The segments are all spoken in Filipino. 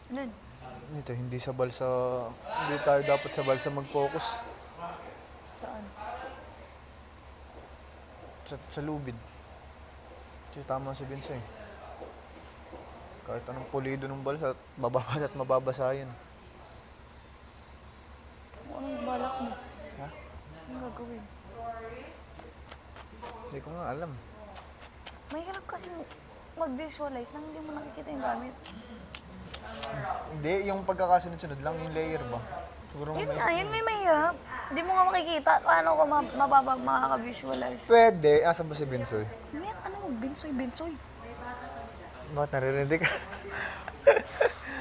Ano? Ito, hindi sa balsa, hindi tayo dapat sa balsa mag-focus. Saan? Sa lubid. Kasi tama si Vince eh. Kahit anong pulido ng balsa, mababasa at mababasa yan. Anong balak mo? Ha? Anong gagawin? Hindi ko nga alam. Mahirap kasi mag-visualize nang hindi mo nakikita yung gamit. Hindi, yung pagkakasunod-sunod lang, yung layer ba? Siguro Yun may... nga, yun nga yung mahirap. Hindi mo nga makikita paano ka makaka-visualize. Pwede. Asan ba si Vince eh? May ano mo, binsoy. Bakit naririnig ka?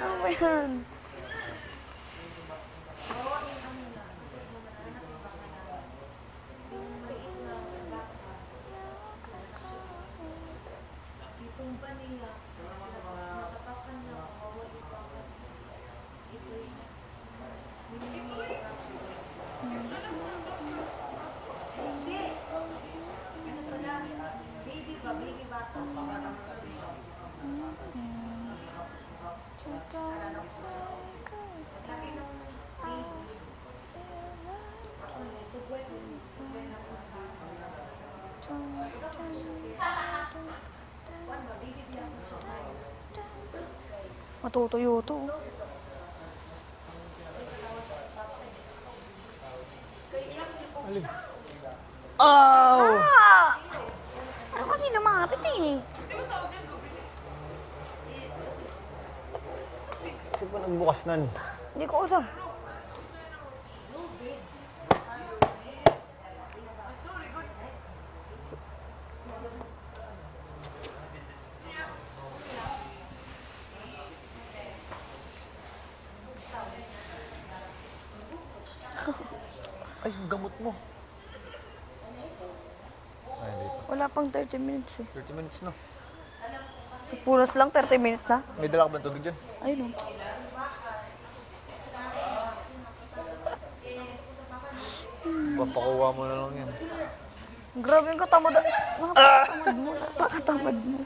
Ano ba yan? Matutuyo to. Alin? Oh! Ah! Ano kasi lumapit eh? Kasi pa nagbukas nan. Hindi ko alam. Ay, yung gamot mo. Ay, hindi pa. Wala pang 30 minutes eh. 30 minutes na. Punas lang, 30 minutes na. May dala ka ba ng tubig dyan? Ayun o. Papakuha mo na lang yan. Grabe yung katamad. Napakatamad mo. Napakatamad mo.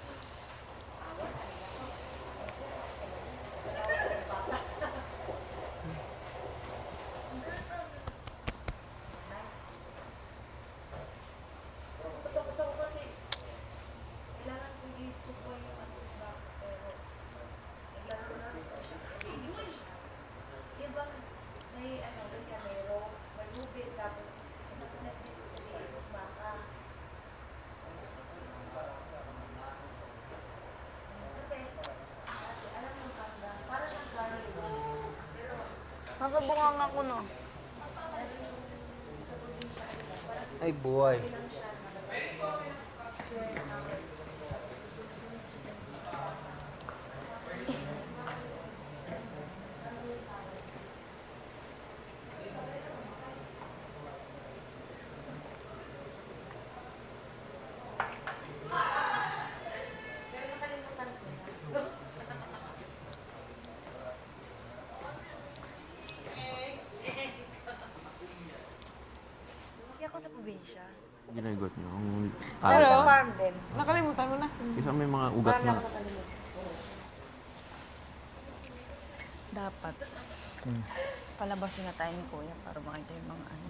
Nasa bunganga ko na. Ay, buhay. Kasi ako sa probinsya. Ginagot nyo. Ang Pero tao. farm din. Nakalimutan mo na. Isa may mga ugat na. Dapat. Palabasin na tayo ni Kuya para makita yung mga ano.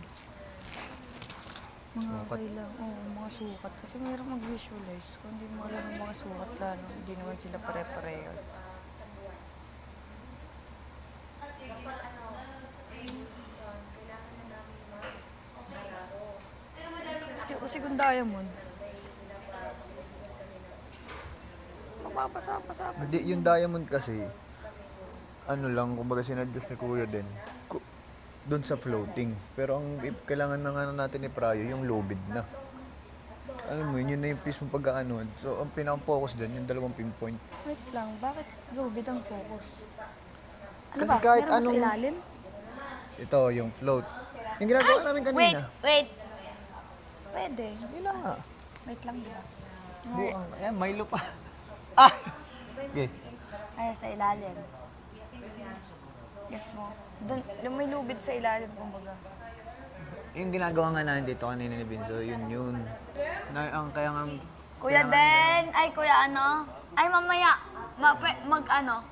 Mga Sukat. kailang, mga sukat. Kasi mayroong mag-visualize. Kung hindi mo alam yung mga sukat, lalo hindi naman sila pare-parehas. Kasi kung diamond, mapapasa-pasa. Hindi, yung diamond kasi, ano lang, kumbaga sinadjust ni Kuya din. Doon sa floating. Pero ang kailangan na nga natin i-prayo, yung lobid na. Alam mo, yun na yung piece mong pagkaanuhan. So, ang pinaka-focus dyan, yung dalawang pinpoint. Wait lang, bakit lubid ang focus? Ano Kasi ba? kahit Meron ba anong- sa ilalim? Ito, yung float. Yung ginagawa namin kanina. Wait! Pwede. Yun na nga. Wait lang, di ba? Buang. Ayan, Milo pa. Ah! Okay. Ay, sa ilalim. Gets mo? Doon, yung may lubid sa ilalim, kumbaga. Yung ginagawa nga namin dito kanina ni Vinzo, yun. Kaya nga... Kuya Den! Ay, kuya ano? Ay, mamaya! Mag ano?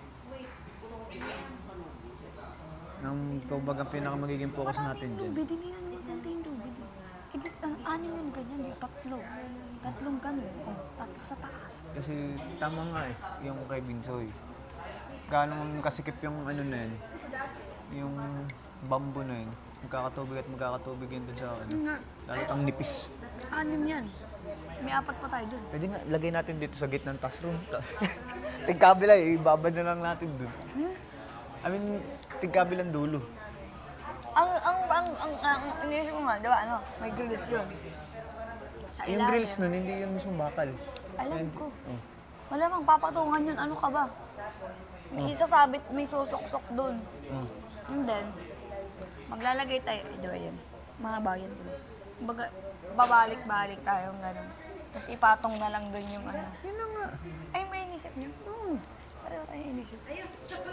Ang kumbaga pinaka magiging focus Marami natin yung dyan. lubid, hindi na naman konti yung lubid eh. Anim yun ganyan eh, tatlo. Tatlong ganun, tatlo sa taas. Kasi tama nga eh, yung kay Binsoy. Gaano kasikip yung ano na yun, yung bamboo na yun. Magkakatubig yan dun sa ano. Yun nga, Lalo ang nipis. 6 yan. May 4 pa tayo dun. Pwede nga, lagay natin dito sa gate ng task room. Tigkabila eh, ibabad na lang natin dun. I mean, tigkabilang dulo. Ang inisip mo nga, di ba, ano, may grills yun. Sa Yung ilalim. grills nun, hindi yung mismo bakal. Alam ko. Malamang papatungan yun, ano ka ba? May isasabit, may susok-sok dun. And then, maglalagay tayo, di ba yun? Mga bayan ko. Baga, babalik-balik tayo ng gano'n. Tapos ipatong na lang dun yung ano. Yun na nga. Ay, may inisip niyo? Oo. Pareho tayo inisip.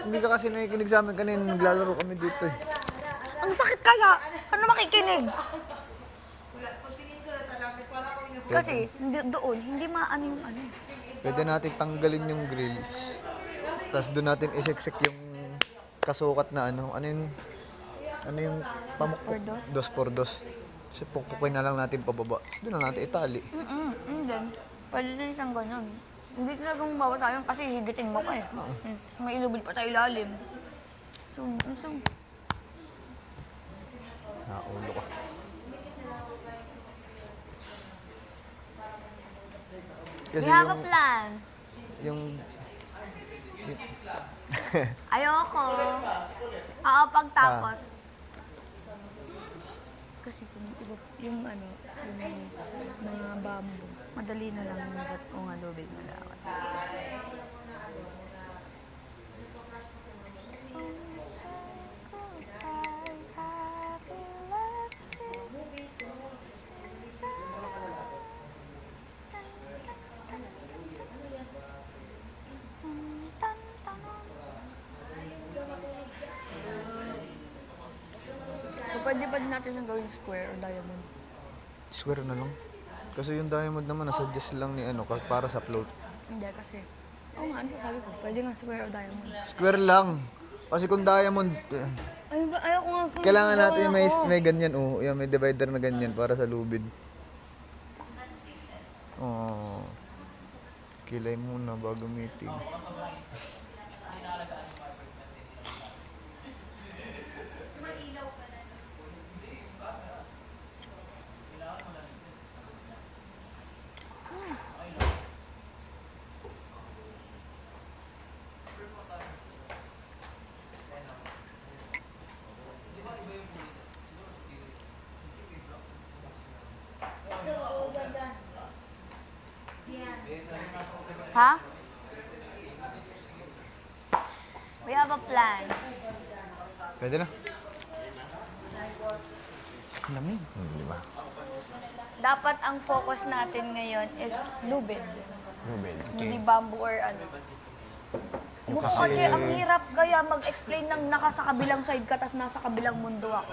Hindi ka kasi nakikinig sa amin kanina, naglalaro kami dito eh. Ang sakit kaya! Ano makikinig? Kasi doon, hindi maano yung ano. Pwede natin tanggalin yung grills. Tapos doon natin isiksik yung kasukat na ano. Ano yung pamukpok? 2x2. Kasi pukpukin na lang natin pababa. Doon na natin itali. And then, pwede din siyang ganun. Hindi talaga mabawa tayo kasi higitin mo ka eh. May ilubid pa sa ilalim. So, Naulo ka. Kasi we have a plan. yung Ayoko. Oo, pagtapos. Kasi kung iba, yung ano, yung mga bamboo, madali na lang yung nga lubid na dapat. Pwede pa din natin yung gawing square or diamond. square na lang. Kasi yung diamond naman, nasuggest lang ni ano, para sa float. Hindi kasi. Oo nga, ano pa sabi ko? Pwede nga square or diamond. Square lang. Kasi kung diamond, Ayoko nga. kailangan natin may ganyan, yan, may divider na ganyan para sa lubid. Oh. Kilay muna bago meeting. Ha? We have a plan. Pwede na. Lamig. Di ba? Dapat ang focus natin ngayon is lubid. Lubid. Hindi bamboo or ano. Kasi ang hirap kaya mag-explain ng nasa kabilang side ka tas nasa kabilang mundo ako.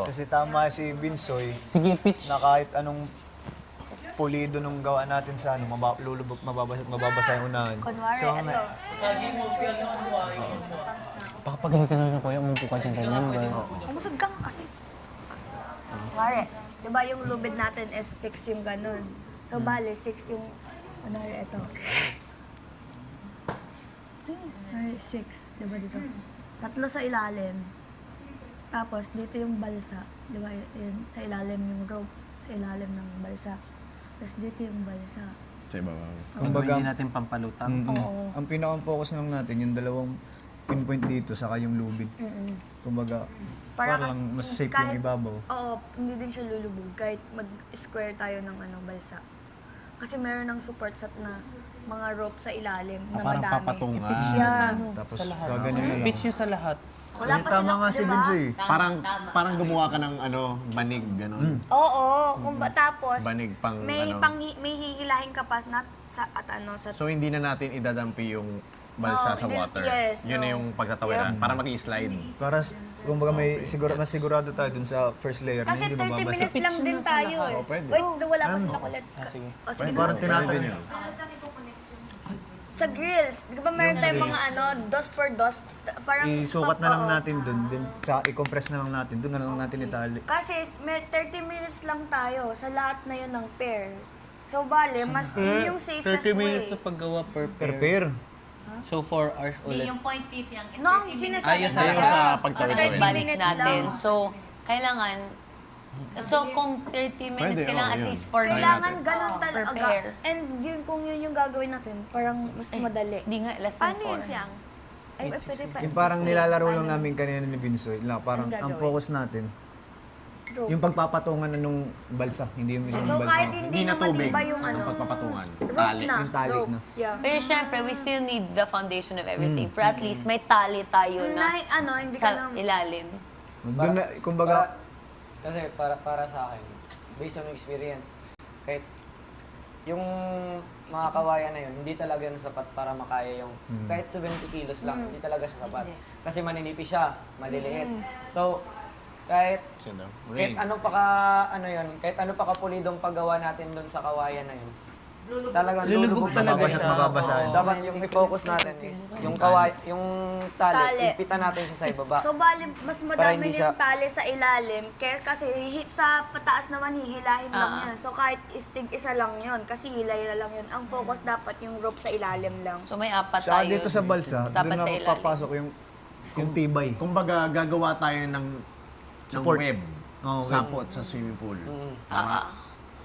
Kasi tama si Binsoy Sige, pitch. na kahit anong pulido nung gawa natin sa ano, lulubog, mababasa yung unahan. Kunwari, So, ito. Baka pagaling ka na kuya, umupo ka dyan ganyan. Umusog ka nga kasi. Kunwari, di ba yung lubid natin is 6 yung ganun. So, bale, 6 yung, kunwari, ito. Kunwari, 6, di ba dito? 3 sa ilalim. Tapos, dito yung balsa. Di ba, yun, sa ilalim yung rope. Sa ilalim ng balsa. Tapos, dito yung balsa. Sa ibabaw. Kumbaga, Hindi natin pampalutang. Oo. ang pinaka-focus lang natin, yung dalawang pinpoint dito, saka yung lubid. Kumbaga, parang mas safe yung ibabaw. Oo, hindi din siya lulubog kahit mag-square tayo ng ano, balsa. Kasi meron ng support set na mga rope sa ilalim na parang madami. papatungan. Yeah. Tapos, gaganyan na lang. Pitch nyo sa lahat. Wala pa Tama silang, nga si di ba? Binsoy. Parang gumawa ka ng banig, gano'n. Oo, kung ba tapos Banig pang may ano. may hihilahin ka pa na sa at ano sa So hindi na natin idadampi yung balsa No, sa hindi- water. yes, Yun na no. yung pagtatawiran. Para mag-i-slide. Para, kumbaga mas sigurado tayo dun sa first layer na kasi hindi 30 mababasa. minutes lang din tayo eh. pwede. Wait, wala pa sila kulit. Sige. O sige. Parang tinatanong. yun. Sa grills, di ba meron tayong mga dos per dos, parang... Isukat na lang oo. natin dun, then i-compress na lang natin, dun na lang natin itali. Kasi may 30 minutes lang tayo sa lahat na yun ng pair. So, bale, mas yun yung safest 30 minutes way. sa paggawa per Per pair. pair. So 4 hours Hindi, ulit. yung point fifth yung is No, 30 minutes. sinasabi Ayos, ko ayos. kaya, Sa pagtawid-tawid. Balik minutes natin. lang. So, kailangan, so kung 30 minutes, Pwede, kailangan oo, at yun. least 4 Kailangan minutes. ganun Per talaga. pair. And yun, kung yun yung gagawin natin, parang mas madali. Di nga, less than Paano yun, 4. Fiang? Ay, pwede pa. Yung parang nilalaro lang namin kanina ni Binsoy, parang ang focus natin, True. yung pagpapatungan na nung balsa, hindi yung mismong So, balsa. kahit hindi Hindi na na tubig. matiba yung Ang pagpapatungan. rope Tali. na. Yung tali rope. na. Yeah. Pero syempre, we still need the foundation of everything. Pero at least may tali tayo Na, na hindi ka na... sa ilalim. Doon na, kumbaga, Kasi para sa akin, based on experience, kahit yung mga kawayan na yun, hindi talaga yun sapat para makaya yung, kahit 70 kilos lang, hindi talaga siya sapat. Kasi maninipis siya, maliliit. So, kahit Sino? kahit Rain. ano pa ka, ano yun, kahit ano pa ka pulidong paggawa natin doon sa kawayan na yun, talagang Lulubog talaga talaga siya. siya. Mababasa. Dapat yung i-focus natin is yung yung tali, Tali. ipitan natin siya sa ibaba. So, bali, mas Para madami hindi na siya- yung tali sa ilalim. Kaya kasi sa pataas naman, hihilahin lang yan. So, kahit istig isa lang yun. Kasi hilay na lang yun. Ang focus dapat yung rope sa ilalim lang. So may apat sa tayo. dito sa balsa, Dapat doon na sa ilalim. papasok yung tibay. Kumbaga, gagawa tayo ng Support. web. Oo, web. Sapot sa swimming pool.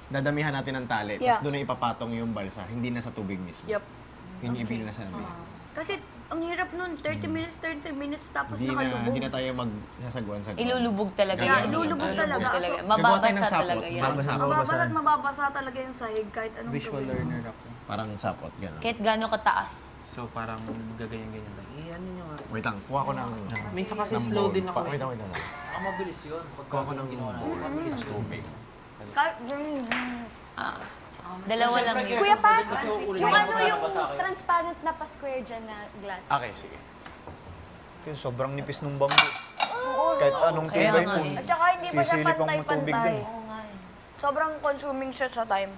Dadamihan natin ng tali, Yeah. tapos doon na ipapatong yung balsa, hindi na sa tubig mismo. Yup. Yun yung ibig nasabi. Kasi, ang hirap nun. 30 minutes tapos Hindi nakalubog. na tayo magsasagwan sa Ilulubog talaga Yeah, yan. ilulubog talaga. Talaga. So, Gagawa tayo ng Mababasa sapot, talaga yan. parang sapot. Mababasa at mababasa talaga yung sahig kahit anong Visual gawin. learner ako. Parang sapot, gano'n. Kahit gano'n kataas. So parang gaganyan-ganyan lang. Ano nyo nga. Wait lang, kuha ko ng... Minsan kasi ng slow bowl. din ako. Wait lang, wait lang. Ang mabilis yun. Kuha ko ng bowl. Tapos tubig. Kahit, Dalawa lang yun. Kuya Pat, Gusto ko ulit yung yung ano para yung ba sa akin? transparent na pa-square dyan na glass. Okay, sige. Kasi sobrang nipis nung bangko. Kahit anong Kaya tibay nga mo. eh. at saka hindi pa siya Sisilip ang tubig pantay-pantay. dun. Oo nga eh. Sobrang consuming siya sa time.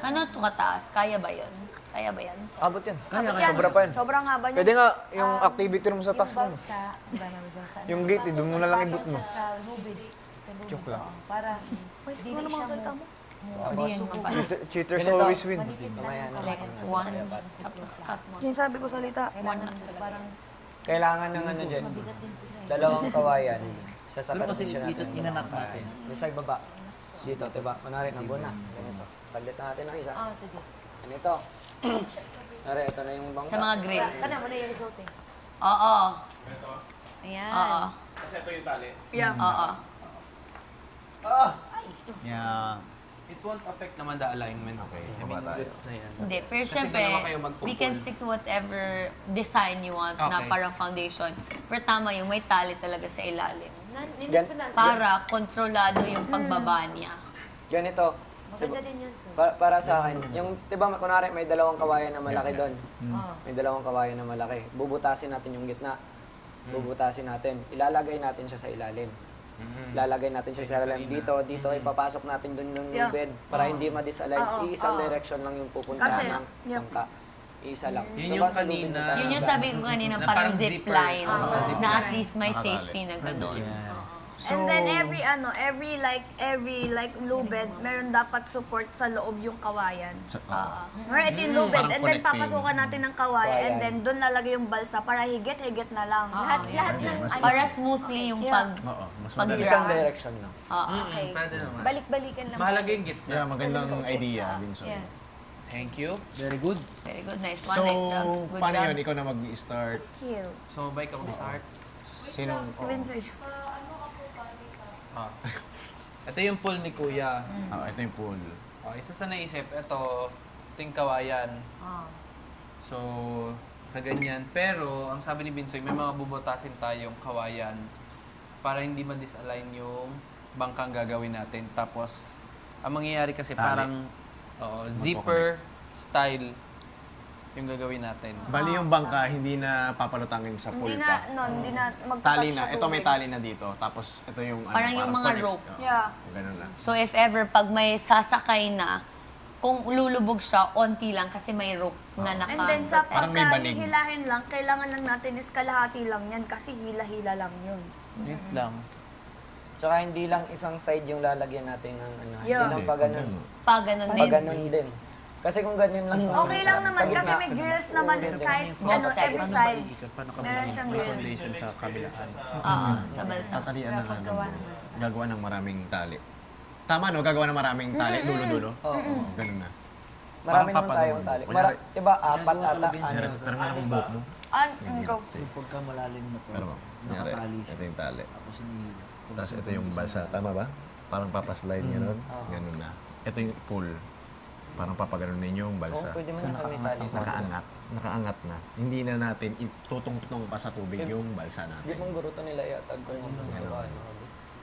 Ano ito kataas? Kaya ba yun? Kaya ba yan? Abot yan. Yan, Sobra pa yan. Sobrang haba niya. Pwede nga, yung activity room sa taas mo. Sa, ba naman dyan sa Yung gate, doon mo na lang ibut mo. sa lubid. Sa lubid. Joke lang. Para Ay, siguro na mga salita mo. Hindi yan mapa- Cheaters always win. Mamaya na. Like one, tapos cut mo. Yung sabi ko salita. One lang talaga. parang Kailangan ng ano dyan, dalawang kawayan. Isa sa Pero kasi position dito natin. inanap natin. Yung sa ibaba. Dito, diba? Kunwari, nabuna. Ganito. Saglit na natin ang isa. oh, sige. Ganito. Kunwari, ito na yung bangka. Sa mga grills. Kana mo na yung result eh. Oo. Ayan. Oo. Kasi ito yung tali. Yeah. Oo. Yeah. It won't affect naman the alignment. Okay, I mean, baba tayo. goods na yan. Hindi, pero Kasi syempre, dalawa kayo magpupul. we can stick to whatever design you want na Okay. parang foundation. Pero tama yung may tali talaga sa ilalim. Gan Para kontrolado yung pagbaba niya. ganito. Maganda din yun, sir. Para sa akin, yung, diba, kunwari, may dalawang kawayan na malaki doon. Oh. May dalawang kawayan na malaki. Bubutasin natin yung gitna. Bubutasin natin. Ilalagay natin siya sa ilalim. Lalagay natin siya sa ilalim. Dito, ipapasok natin doon yung Yeah. bed para hindi ma-disalign. Oo, Iisang oo. direction lang yung pupuntahan Kasi, ng yep. bangka. Iisa lang. Yun So, yung basta lubid kanina. na tayo. Yun yung sabi ko kanina, Na parang parang zip zipper. line. Zip Na line. at least may safety na gano'n. And then every lubed, meron dapat support sa loob yung kawayan. Or ito yung lubed, Parang and then connecting. papasukan natin ng kawayan, and then doon lalagay yung balsa para higit-higit na lang. Lahat ng Para smoothly yung Yeah. Oo, mas Pag- madali. Isang direction lang. Oo. Okay. Pwede naman. Balik-balikan lang. Mahalaga yung gitna. Yeah, magandang idea, Vinson. Yes. Thank you. Very good. Very good. Nice one. So, Nice job. Good paano job. yun? Ikaw na mag-start. Cute. So, mabay ka mag-start. Sinong... oo. Vinsoy. Ah. Ito yung pool ni Kuya. Ito yung pool. Isa sa naisip, ito yung kawayan. Oh. So, kaganyan. Pero, ang sabi ni Binsoy, may mga bubutasin tayong kawayan para hindi ma-disalign yung bangkang gagawin natin. Tapos, ang mangyayari kasi Tali. parang zipper style yung gagawin natin. Bali yung bangka, hindi na papalutangin sa pool Hindi pa. hindi na magtouch Tali sa na. Ito may tubig. tali na dito. Tapos ito yung Parang yung mga connect. rope. Oo, Yeah. Ganun lang. So if ever, pag may sasakay na, kung lulubog siya, onti lang kasi may rope na naka... And then sa Parang may banig. pagkahihilahin lang, kailangan lang natin is kalahati lang yan kasi hila-hila lang yun. Yun lang. Tsaka hindi lang isang side yung lalagyan natin ng ano. Yeah. Hindi lang pa ganun. Pa ganun Pa din. ganun din. Kasi kung ganyan lang yung Okay lang naman sa kasi gitna, may grills naman kahit Both ano, sides. every sides. Meron siyang grills. Foundation sa kabilaan. Oo, sa balsa. Tatalian ng ano. Gagawa ng maraming tali. Tama no? Gagawa ng maraming tali. Dulo-dulo. Oo. Ganun na. Marami Parang naman tayong papanon. tali. Diba, apat ata, Pero ano. parang akong buhok mo. Go. Pagka malalim na po, Pero kunyari, nakatali siya. ito yung tali. Tapos ini- Tapos ito yung balsa. Tama ba? Parang papaslide niya nun. Ganun na. Ito yung pool. Parang papaganunin yung Oo, balsa. pwede mo na kami tali. Nakaangat. Nakaangat na. Hindi na natin itutungtong pa sa tubig yung balsa Hindi natin. mong gurutan nila yatag ko yung sa babae.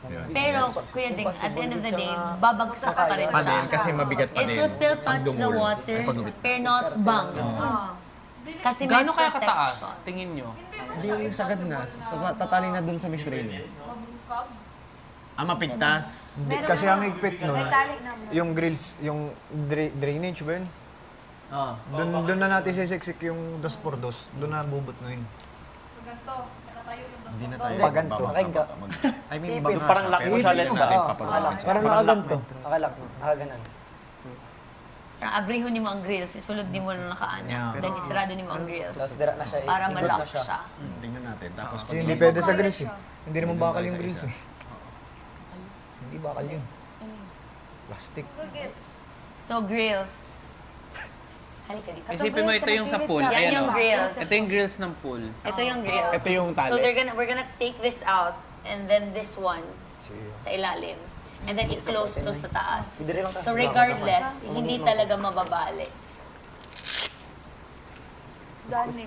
Yun. Pero, Kuya Ding, at the end of the day, babagsak pa rin Pa siya. din, kasi mabigat pa It din. will still Pag touch the dumul. water, Pag- pero not bang. Kasi may Gaano kaya kataas? protection. Tingin nyo? Hindi yung sagad na. Tatali na dun sa mystery niya. Mapigtas. Kasi ang higpit nun, May tali na. yung grills, yung drainage ba yun? Ah, Doon na natin sisiksik yung 2x2. Doon na bubot na yun. Hindi na tayo Pag ganito, babangka pa. I mean, bangka parang siya, lock pero mo siya, hindi Len, natin Oo, papagawa. Parang nakaganto. Nakalak mo, nakaganan. Parang abrihon ni mo ang grills, isulod ni mo na nakaana. Then isarado ni mo ang grills. Tapos dira na siya, Para ikot na malock siya. Tingnan natin. Tapos pag Hindi pwede sa grills eh. Hindi naman bakal yung grills eh. Hindi bakal yun. Plastic. So, grills. Halika dito. Isipin mo ito yung sa pool. Yan Ayan yung o. grills. Ito yung grills ng pool. Ito yung grills. Ito yung tali. So, we're gonna take this out and then this one sa ilalim. And then i-close to sa taas. So, regardless, hindi talaga mababali. Dani.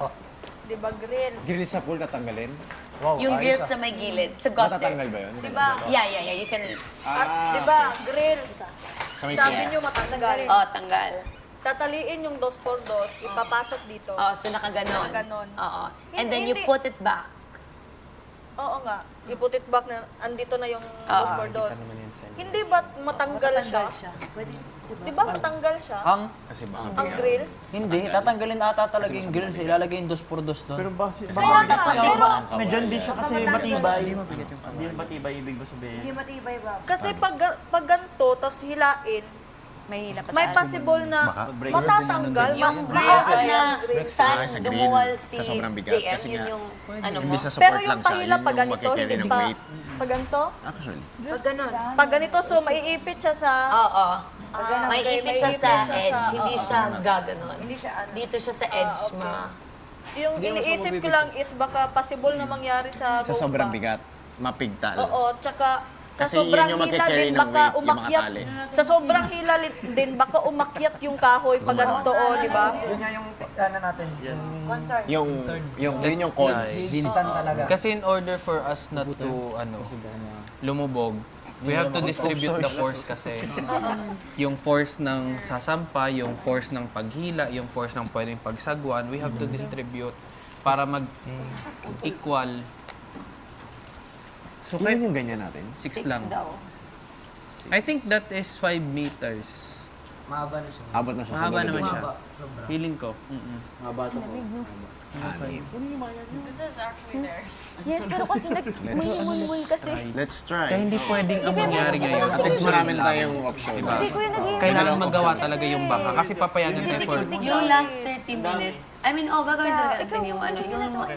Di ba grill? grill sa pool tatanggalin? Wow, Yung ayos grills ah. sa may gilid, sa gutter. Matatanggal ba yun? Diba? Yeah. You can... Di ba, grill? Sa may Sabi pool. nyo matanggal. Oh, tanggal. Tataliin yung 2x2, ipapasok dito. Oh, so nakaganon. Nakaganon. Oo. And then you Hindi. put it back. Oo nga. I-put it back na andito na yung Ah. 2x2. Hindi ba matanggal siya? Di ba matanggal siya? Kasi baka Ang grills? hindi. Tatanggalin ata talaga yung grills. Ilalagay yung 2x2 doon. Pero base, Kaya nga, pero medyan din siya kasi matibay. Hindi matibay, ibig ko sabihin. kasi pag ganito, tapos hilain, May hila pa may taas. possible na matatanggal. Yung grills na saan sa grill, dumuwal si sa sobrang bigat. JM, Kasi yun nga, yung ano mo. Imbis na Pero support yung lang siya, pahila yun pag yung ganito, magkikarry hindi ng pa. weight. Pag ganito? Actually. Pag ganun. Pag ganito, so maiipit siya sa... Oo. May okay, ipit siya may sa ipit siya edge, sa- hindi siya gaganon. Dito siya sa edge, Yung iniisip ko lang is baka possible na mangyari sa Sa sobrang bomba. bigat, mapigtal. Oo, tsaka Kasi sa sobrang yun yung hila magkikarry din ng baka weight, yung mga umakyat. tali. Sa sobrang hila din baka umakyat yung kahoy pag ganito, di ba? Yun nga yung ano natin, yung Yun yung cons. bintan talaga. Kasi in order for us not to lumubog, we have to distribute the force kasi. Yung force ng sasampa, yung force ng paghila, yung force ng pwedeng pagsagwan, we have to distribute para mag-equal. So, Ilan yung ganyan natin? 6 6 lang. daw. I think that is 5 meters. Mahaba na siya. Abot na siya sa Mahaba dulo. naman siya. Mahaba, sobra. Feeling ko. Maba ito po. Yes, pero kasi nagmunmul kasi. Let's try. Kaya hindi pwedeng ang mangyari ngayon. At least marami na tayong option. Diba? Hindi ko yung naging... Kailangan magawa talaga yung baka kasi papayagan tayo for Yung last 30 minutes, I mean, gagawin talaga natin yung ano,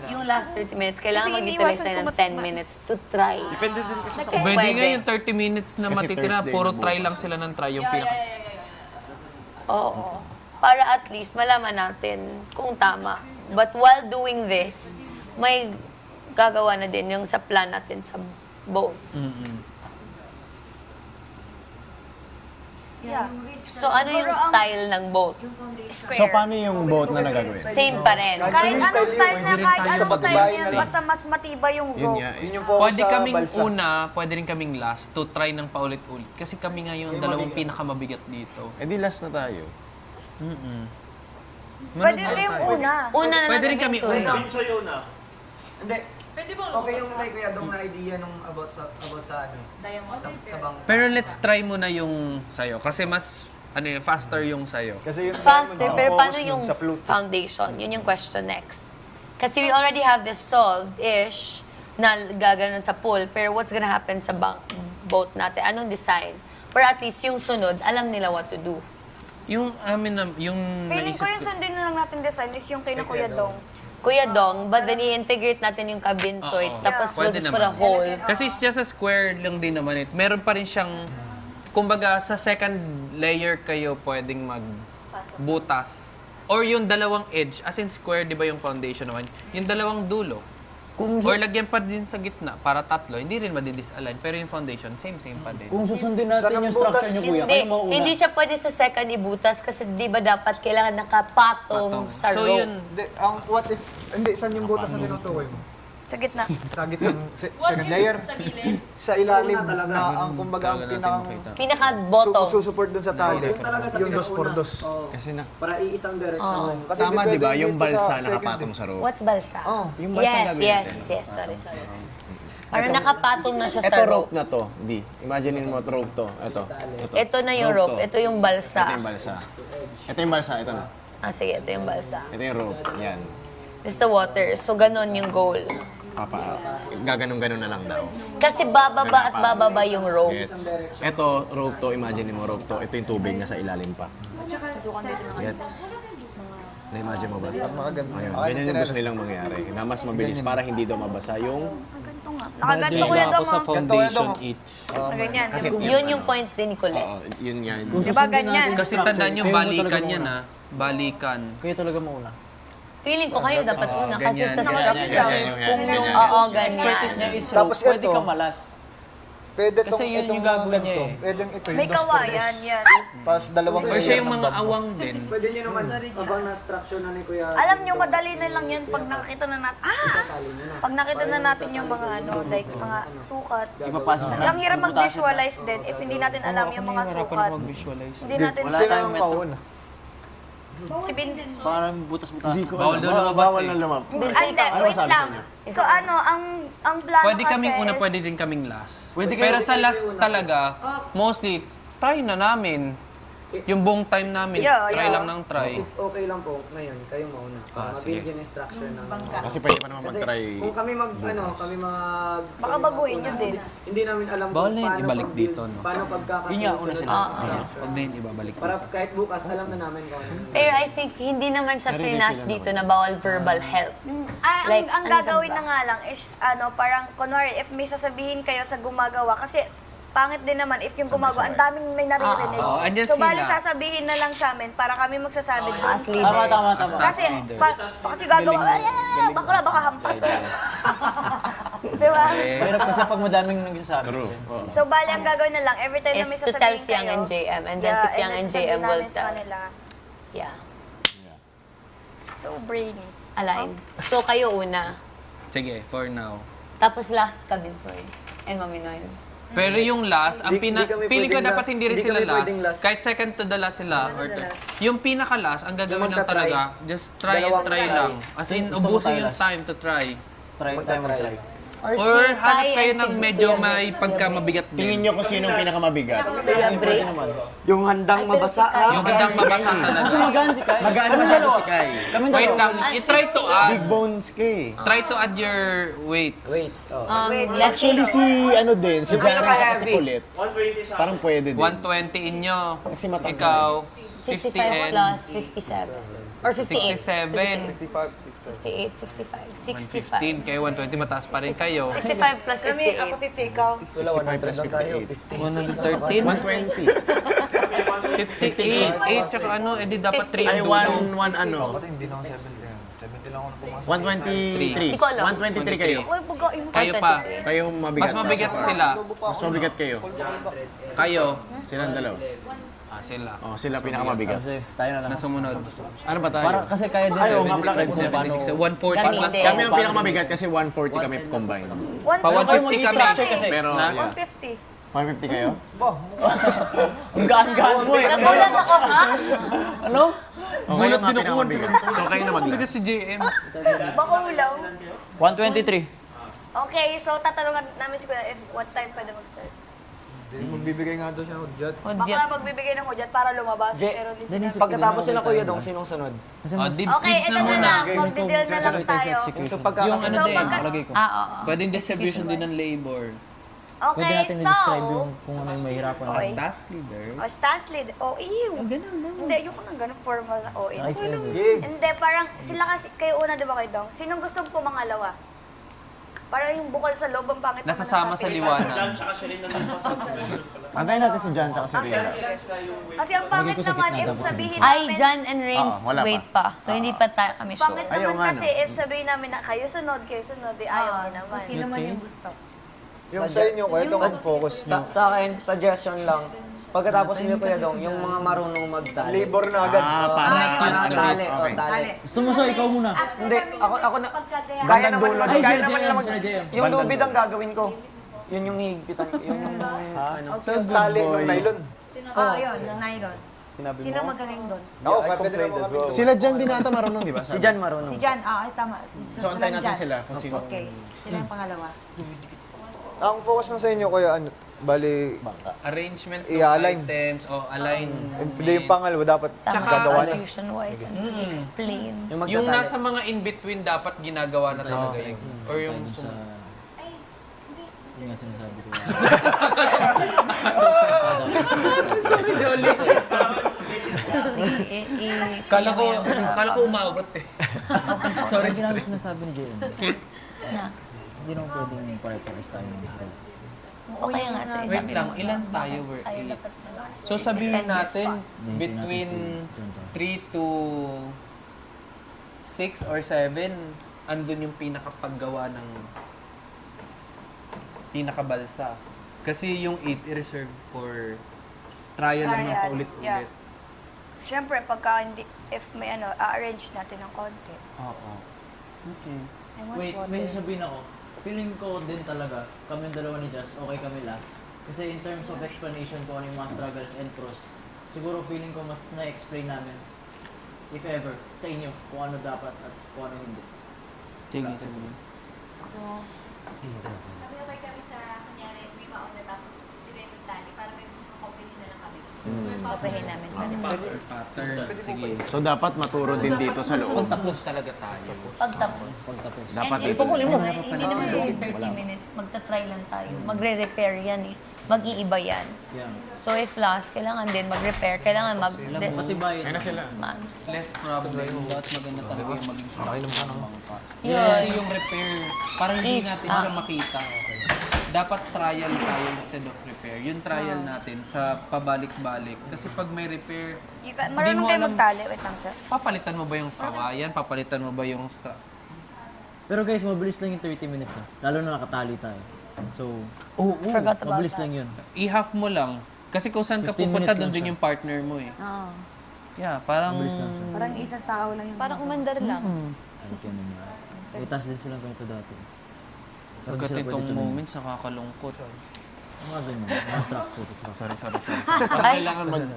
yung last 30 minutes, kailangan Kasi mag-utilize iniiwasan tayo ng ko 10 minutes to try. Depende din kasi sa Pwede Pwede. nga yung 30 minutes na Kasi matitira, Thursday puro na try bukas. lang sila ng try yung pinaka... Oo. Para at least malaman natin kung tama. But while doing this, may gagawa na din yung sa plan natin sa boat. Yeah. So ano yung style ng boat? So, paano yung boat na nagagawin? Same pa rin. Kahit anong style na, kahit anong style bagbay. yan, basta mas matibay yung Yun rope. nga. Yun yung focus Pwede sa kaming balsa. una, pwede rin kaming last to try ng paulit-ulit. Kasi kami nga yung dalawang pinakamabigat dito. Eh di last na tayo. Pwede rin yung una. Una na Pwede nasa rin kami Binsoy. una. sa'yo na. Hindi. Okay yung kay Kuya Dong na idea nung about sa ano. Sa bang. Pero let's try muna yung sayo. Kasi mas faster yung sa'yo. Kasi yung Faster, pero paano focus yung dun sa floating. foundation? Yun yung question next. Kasi we already have this solved-ish na gaganon sa pool, pero what's gonna happen sa boat natin? Anong design? Pero at least yung sunod, alam nila what to do. Yung amin na, yung Feeling ko naisip yung sundin na lang natin design is yung kay na Kuya Dong. Kuya Dong, but then i-integrate natin yung cabinsoid, Oo. tapos we'll Pwede just put a naman. hole. Kasi it's just a square lang din naman eh. Meron pa rin siyang, kumbaga sa second layer kayo pwedeng magbutas. Or yung dalawang edge, as in square, di ba yung foundation naman? Yung dalawang dulo. Or lagyan pa din sa gitna para tatlo. Hindi rin madidisalign. Pero yung foundation, same pa din. Kung susundin natin yung structure niyo, kuya, Hindi, kayo mauuna. hindi siya pwede sa second ibutas kasi di ba dapat kailangan nakapatong sa So rope. yun, Hindi, what if, hindi, saan yung butas na tinutukoy mo? Sa gitna. Sa gitna ng second layer? Sa ilalim na ang kumbaga ang Tawagan natin pinakang makita. Pinaka-bottom. susupport dun sa tali. talaga sa Yung dos por dos. Kasi na, Para iisang diretso. Kasi tama, di depende ba? dito Yung sa balsa second nakapatong sa rope. What's balsa? Oh, yung balsa yes, gagawin yes, natin. yes. Sorry. Parang nakapatong na siya sa Ito rope. rope na to, di. Imagine mo rope to. Ito na yung rope. to. Ito yung Ito balsa. yung balsa. Ito yung balsa, ito na. Ah, sige. Ito yung balsa. Ito yung rope, yan. This is the water. So, ganon yung goal. Gaganong-ganon na lang daw. Kasi bababa at bababa yung rope. Gets. Ito, rope to, imagine mo rope to. Ito yung tubig na sa ilalim pa. Gets. Na-imagine mo ba? Makaganto. Ayun, ganyan yung gusto nilang mangyari. Na mas mabilis para hindi daw mabasa yung... Ganito nga. Nakaganto Kuya Dong. oh. foundation each. Ganyan. Yun yung point din ni Colette. Oo, yun nga. Kung Diba susundin ganyan? natin yung Kasi structure, tandaan nyo, kayo mo balikan talaga yan mauna. Balikan. Kayo talaga mauna. Feeling ko kayo dapat una kasi ganyan. sa Ganyan, structure. ganyan, ganyan. Oo, Expertise niya ganyan. is Tapos rope, pwede ito. kang malas. Pwede Kasi yun itong yung gagawin niya ganito. eh. Pwedeng ito yung May dos por kawayan, dos. yes. Pas dalawang Or siya yung mga awang din. Pwede nyo naman, abang na structure na ni Kuya. Alam nyo, madali na lang yan pag nakita na natin. Pag nakita na natin yung mga like mga sukat. Ipapasok Kasi ang hirap mag-visualize din if hindi natin alam yung mga sukat. Hindi natin Wala tayong method. Si Bindin. Parang butas-butas. Bawal daw lumabas Bawal eh. na lumabas. Ande, wait lang. So ang plano Pwede kasi kaming una, is- pwede din kaming last. Pwede kayo- Pero sa last talaga, mostly, try na namin. Yung buong time namin, Yeah, try yeah. lang ng try. If okay lang po, ngayon, kayo mauna. sige. Mabigyan yung structure ng... Kasi pwede pa naman Kasi mag-try. kung kami kami mag... Baka baguhin yun din. Hindi namin alam Bawal na yun paano ibalik pag-build, dito, no? Paano pagkakasunod. Yun nga, una sila. Huwag na yun ibabalik. Para kahit bukas, alam na namin kung ano. Pero I think hindi naman siya finash dito na bawal verbal help. Like, ang ano gagawin sa- na nga lang is parang kunwari if may sasabihin kayo sa gumagawa kasi pangit din naman if yung gumagawa, ang daming may naririnig. Oo, andyan so bali sila. sasabihin na lang sa amin para kami magsasabi doon. As leader. Tama. Kasi kasi gagawa, baka hampas. Di ba? Mahirap kasi pag madaming nagsasabi. So bali ang gagawin na lang every time na Is may to tell sasabihin Fiang kayo. and JM, and then si Fiang and JM will sasabihin namin sa tell. kanila. Yeah. So brainy. Aligned. So kayo una. Sige, for now. Tapos last Kabinsoy and Mami Noyms. Pero yung last, ang Hindi kami feeling ko pwedeng dapat last. hindi rin Hindi sila kami pwedeng last. last. Kahit second to the last sila. Or yung pinaka-last, ang gagawin lang magta-try. talaga, just try and Dalawang try try. lang. As in, Gusto mo ubusin tayo yung last? time to try. Try tayo mag-try. Or si hanap Kai kayo and ng si medyo Kuya may Briggs. pagkamabigat Tingin din. nyo kung sinong pinakamabigat. Kuya Briggs. Yung handang Ay, pero mabasa, si Kai- Yung gandang mabasa Kasi talaga. magaan si Kai. Magaan masyado si Kai. Kami Wait dalawa. lang, i-try to add. Big bones ka eh. Try to add your weights. Weights, oh. Let's see. Actually si ano din, si Jaren at si pinaka-heavy. Kulit. Parang pwede din. 120 inyo. Kasi matangkad. Ikaw, 65 50 and plus 57. Or 58. 67. 58, 65. 15 kayo, 120 mataas pa rin kayo. 65 plus 58. 50 ikaw. 65 plus 58. 113? 120. 58. 8 tsaka ano, edi dapat 3 Ay, ang dulo. one ano. Hindi na ako 70. 70 lang ako na pumasok. 123. Hindi ko alam. 123 kayo. Uy, pagkain mo. Kayo pa. Kayo mabigat. Mas mabigat sila. Mas mabigat kayo. Kayo. Silang dalaw. Sila. Oh, sila pinakamabigat. Kasi tayo na lang. Na sumunod. Ano ba tayo? Parang kasi kaya din Ayaw, namin describe kung 76, paano. 140 plus. Gamitin. Kami ang pinakamabigat kasi 140 kami combined. Pa Kayo 150 kami. mag-structure kasi. Pero, yeah. 150. 150 kayo? Ang gaan-gaan mo eh. Nagulat ako, ha? Ano? Okay, yung mga pinakamabigat. So, kayo na Bigat mag-last. si JM. Baka ulaw. 123. Okay, so tatanungan namin si Kuya if what time pwede mag-start. Magbibigay nga daw siya ng hudyat. Baka Hudyat. magbibigay ng hudyat para lumabas. Je, Pero di sinabi. pagkatapos nila Kuya Dong, sinong sunod? Dibs Okay, ito na na muna. lang. Magdi-deal na lang tayo. Yung sa Yung pagkakasunod. ano So, din, pagka- Palagay ko. Oo. pwedeng distribution din ng labor. Pwede Okay, natin so... i-describe yung kung ano yung mahirapan. Okay. Task leaders. O, task lead. O, ew. Hindi, ayoko nang ganun formal na. O, Ay, Hindi, parang sila kasi, kayo una, di ba kayo Dong? Sinong gusto po mangalawa? Parang yung bukol sa loob ang pangit. naman Nasasama ng sa sabi. liwanag. Antayin natin si Jan tsaka si Rhea. Kasi ang pangit naman if sabihin Ay, namin... John and Rains, wala pa. wait pa. So, hindi pa kami sure. Pangit Ayaw naman nga, kasi if sabihin namin na kayo sunod, di ayaw mo naman. Sino man yung gusto. Yung sa inyo, Kuya Dong, ang focus nyo. Sa akin, suggestion lang. Pagkatapos nila Kuya Dong, yung mga marunong magtali. Labor na agad. Tali. Oh, tali. Gusto mo sa ikaw muna. Hindi, ako na... Kaya Gandang naman, dulo Ay, kaya sila naman JM, nila mag... sila JM. Yung lubid ang gagawin ko. Yun yung higpitan. Yung ano. Yung tali ng nylon. Yun, ng nylon. Sino magaling doon? Ako, pwede na po kami. Sila Jan Binata marunong, di ba? Si Jan marunong. Si Jan, ay tama. So, antayin natin sila kung sino. Okay, sila yung pangalawa. Ang focus na sa inyo, Kuya, ano, bali, Arrangement ng I-align. items o align. hindi yung pangalawa, dapat Tama, gagawa na. solution-wise and explain. Yung nasa mga in-between dapat ginagawa na talaga yun. Or yung... Yung nga sinasabi ko. Kala ko umabot eh. Sorry, Ang sinabi sinasabi ni JM, Na. hindi naman pwedeng pare-pares tayo ng height. Okay nga, so Wait isabi lang, mo. ilan tayo? We're Tayo 8. dapat na. So sabihin Defenders natin, pa. between Hindi natin 3 to 6 or 7, andun yung pinakapaggawa ng pinakabalsa. Kasi yung 8 i-reserve for trial lang ng Trial, paulit-ulit. Siyempre, pagka hindi, if may ano, a-arrange natin ng konti. Oo. Okay. I want Wait, water. may sasabihin ako. Feeling ko din talaga, kami yung dalawa ni Jazz, okay kami last. Kasi in terms of explanation kung ano yung mga struggles and pros, siguro feeling ko mas na-explain namin, if ever, sa inyo, kung ano dapat at kung ano hindi. Sige, sige. Kami okay kami sa, kunyari, may mauna tapos sila yung tali para may company na lang kami. Papahin namin kami. Pattern. Sige. So, dapat maturo din dito sa loob. Tapos talaga tayo. Pagtapos. Dapat And ito. hindi naman yung 30 minutes. Magta-try lang tayo. Magre-repair yan eh. Mag-iiba yan. Yeah. So if last, kailangan din mag-repair. Kailangan Patibayin. Ayun na sila. Less problem. Dapat maganda talaga yung maging bangka. Yun. Kasi yung repair, parang hindi Is, natin siya makita. Dapat trial tayo instead of repair. Yung trial natin sa pabalik-balik. Kasi pag may repair, Marunong mo kayo alam- magtali. Wait lang, sir. papalitan mo ba yung kawayan? Papalitan mo ba yung Pero guys, mabilis lang yung 30 minutes Lalo na nakatali tayo. So, Forgot about mabilis that. lang yun. I-half mo lang. Kasi kung saan ka 15 pupunta, minutes lang doon din siya. yung partner mo eh. Oo. Yeah, parang... Mabilis lang siya. Parang isa tao lang yung... Parang umandar lang. Ay, kaya naman. May task din silang ganito dati. Pag Pagkat sila pwede itong tuloy. moments, nakakalungkot. Mga ganyan. Mga structure. Sorry. Ay,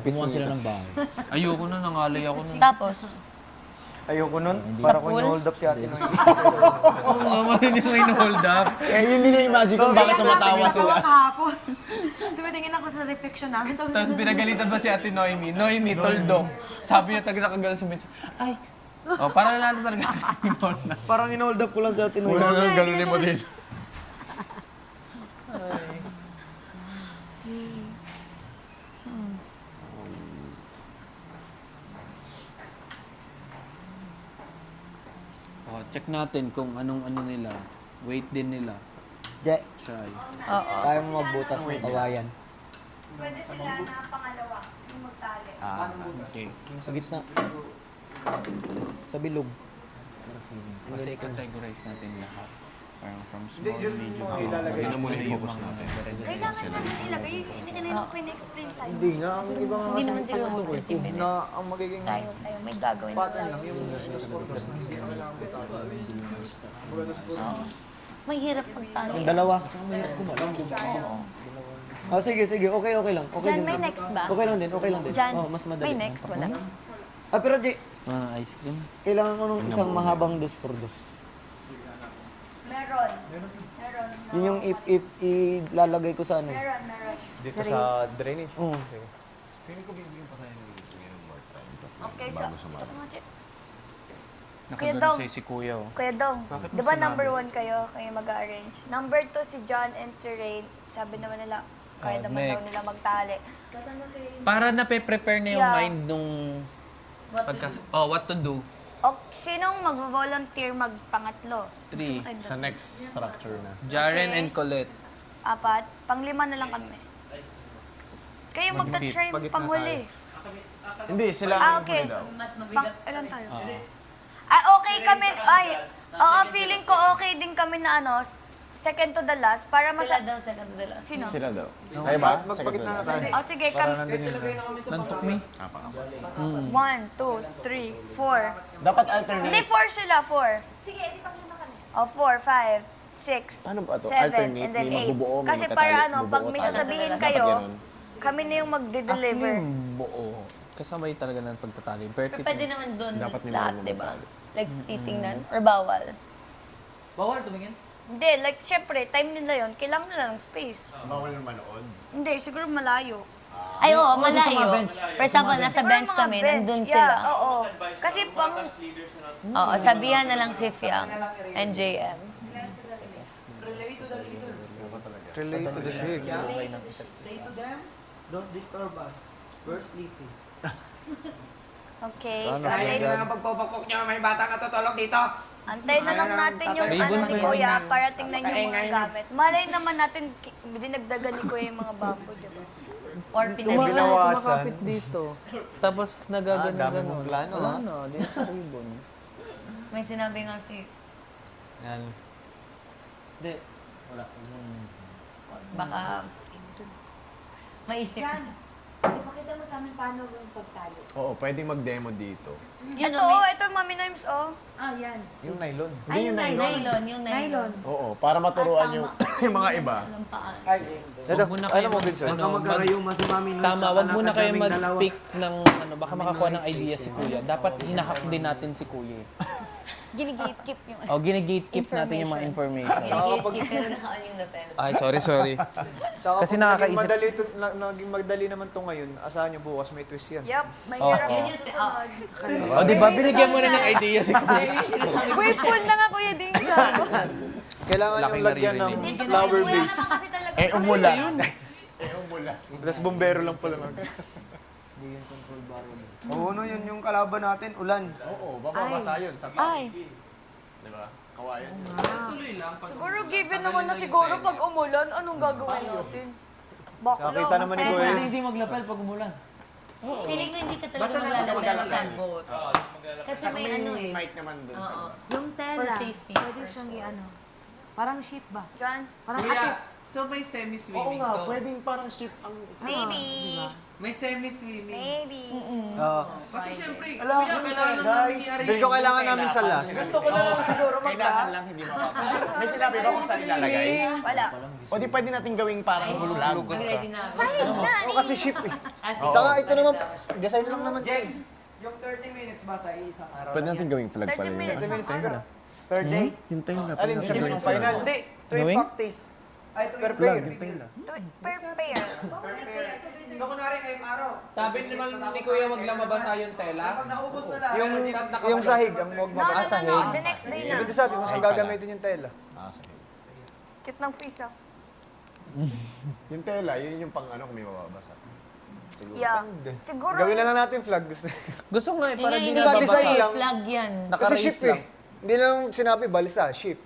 Gumawa sila ng bahay. Ayoko na, nangalay ako na. tapos, Ayoko nun. Para ko pool? hold up si ate Noy. Oo nga, man yung in-hold up. Eh, yun din yung imagine kung bakit tumatawa sila. kahapon. Tumitingin ako sa reflection namin. Tapos pinagalitan pa si Ate Noemi. Noemi, toldong. Sabi niya talaga nakagalan sa bench. Ay! Oh, parang natin talaga in-hold na. Parang in-hold up ko lang si ate Noy. Wala nang ganunin mo din. Oh, check natin kung anong ano nila. Weight din nila. Je, Try. oo. kaya mo magbutas ng kawayan. Pwede sila na pangalawa, yung magtali. Okay. Sa gitna. Sa bilog. Kasi i-categorize natin lahat. Parang from small, medium, big. Yun ang muna yung focus natin. Kailangan namin ilagay. Hindi kanina ko pina-explain sa'yo. Hindi nga, ang iba nga Hindi kasi naman siguro pag- 30 minutes. na ang magiging Try tayo. May gagawin pattern tayo. lang, yung sporters na hindi kailangan butasan. Oo. Mahirap pagtali. Yung dalawa. Oo. Oh, sige. Okay lang. Okay Jan, din. may next ba? Okay lang din. Jan, Oh, mas madali. may next? Wala. Ah, pero Je, Gusto mo ng ice cream? kailangan ko ng isang mahabang 2x2. Meron. Meron. Yun yung if ilalagay ko sa ano. Meron, meron. Dito sa drainage. Oo. Feeling ko bibigyan pa tayo ng more time. Okay, so, ito mga check. Nakagano Dong. sa'yo si Kuya, oh. Kuya Dong, Bakit mo di ba sinabi? number 1 kayo mag-arrange? Number 2 si John and si Rain. Sabi naman nila, kaya naman daw next. nila magtali. Para na-prepare na yung Yeah. mind nung... what to do. O, sinong mag-volunteer magpangatlo? 3. Sa next structure na. Jaren Okay. and Colette. 4, pang-5 na lang kami. Kayo magta-try Pagitna panghuli. Hindi, sila Ah, ang okay. huli daw. Ilan tayo? Okay kami. Oo, feeling ko okay din kami na second to the last para Sila daw, second to the last. Sino? Sila daw. Kayo ba? Magpagitna na tayo. Sige, kami. Nantok me. 1, 2, 3, 4. Dapat Hindi, alternate. 4 sila, 4. Sige, di pang-5 kami. 4, 5, 6, Paano ba to? 7, Alternate, and then may 8. magbubuo, may Kasi magtatali, para pag bubuo may tayo. sasabihin Dapat kayo, ganun. kami na yung magde-deliver. Buo. Kasama yun talaga ng pagtatali. Pero pwede naman doon Dapat may lahat, mga di ba? bumabali. Like, titingnan? Or bawal? Bawal tumingin? Hindi, like, syempre, time nila yon, kailangan nila ng space. Bawal na manood. Hindi, siguro malayo. Ay, oo, doon sa mga malayo. bench. For example, nasa Siguro bench mga kami, bench. nandun Yeah, sila. oo. Kasi pang, Oo, sabihan na lang si Fiang and JM. Relate to the ship. Say to them, don't disturb us. We're sleeping. okay, Sana so antay na, pagpupukpok niyo, may bata natutulog dito. antay na lang natin yung Ribbon ni pa Kuya para tingnan yung mga gamit. Malay naman natin, dinagdagan ni Kuya yung mga bamboo, di ba? Or pinalitan. Binawasan. dito. Tapos nagagano dami mong plano, Wala ha? na, din sa ribbon. May sinabi nga si, Yan. Hindi. Wala. baka maisip. Ipakita mo sa amin paano yung pagtali. Oo, pwedeng mag-demo dito. Yun Ito, o, may ito, Mami Nimes, oh. Ah, yan. Yung nylon. Hindi yun nylon. nylon, yung nylon. Oo, para maturuan yung, yung mga iba. Anong paan? Ay, Ito, Wag muna ano kayo mo, mag- Vincent? ano, Huwag ka magkarayuma si Mami Noise. Tama, wag muna kayo kaming dalawa. mag-speak ng baka makakuha ng idea si Kuya. Dapat hinahak din natin si Kuya. Gini-gatekeep yung Gine-gatekeep natin yung mga information. Ginigate, pero nakaan yung lapel. Ay, sorry. Tsaka Kasi pag nakakaisip- naging madali naman to ngayon, asahan nyo bukas may twist yan. Yup, may Oo. hirap. Yun yung O, di ba? Binigyan mo na ng idea si Kuya. Uy, full na nga Kuya Ding. Kailangan Laking yung lagyan ng naririnig. flower base. Umula. Tapos bombero lang pala lang. Oo, no, yun yung kalaban natin, ulan. Oo, bababasa yun sa Ay. Di ba? Kawayan. Siguro given naman na siguro pag umulan, anong gagawin natin? Saka kita naman ni Kuya. Hindi maglapel pag umulan. Feeling ko hindi ka talaga maglalabel sa boat. Kasi may ano eh. mic naman dun sa Oo. labas. Yung tela. For safety. Pwede siyang i-ano. Parang ship ba? John, Parang so may Oo semi-swimming nga, pwedeng parang ship ang... maybe. May semi-swimming. Maybe. Kasi syempre, Alam, Kuya, kailangan namin guys. i-arrange. Feel ko kailangan namin sa last. Gusto ko na lang siguro Kailangan lang hindi mapapasa. May sinabi ba kung saan ilalagay? Wala. O di pwede nating gawing parang flag. Ang ready na. Sahig na. O kasi ship eh. As Saka ito naman, design lang naman. Yung 30 minutes ba sa isang araw Pwede lang nating gawing flag 30 pala minutes yun. ang araw. Per day? Hintayin na. Alin sa gusto final? Hindi, tuwing Gawing? practice. Ay, tuwing Per player. flag, hintayin na. Per pair. So, kunwari ngayong araw. Sabi naman ni Kuya, wag lang mabasa yung tela. Pag naubos na lang. Yung sahig, ang huwag No, mabasa. no, no. The next day na. Dito sa atin, mas gagamitin yung tela. Ah, sige. Cute ng face ah. Yung tela, yun yung pang ano kung may mababasa. Siguro. Yeah. Siguro. Gawin na lang natin flag. Gusto. Gusto nga eh, Yun para nga, di hindi nababasa. kasi lang. flag yan. Kasi Naka-raise ship lang. eh. Hindi lang sinabi, balisa, ship.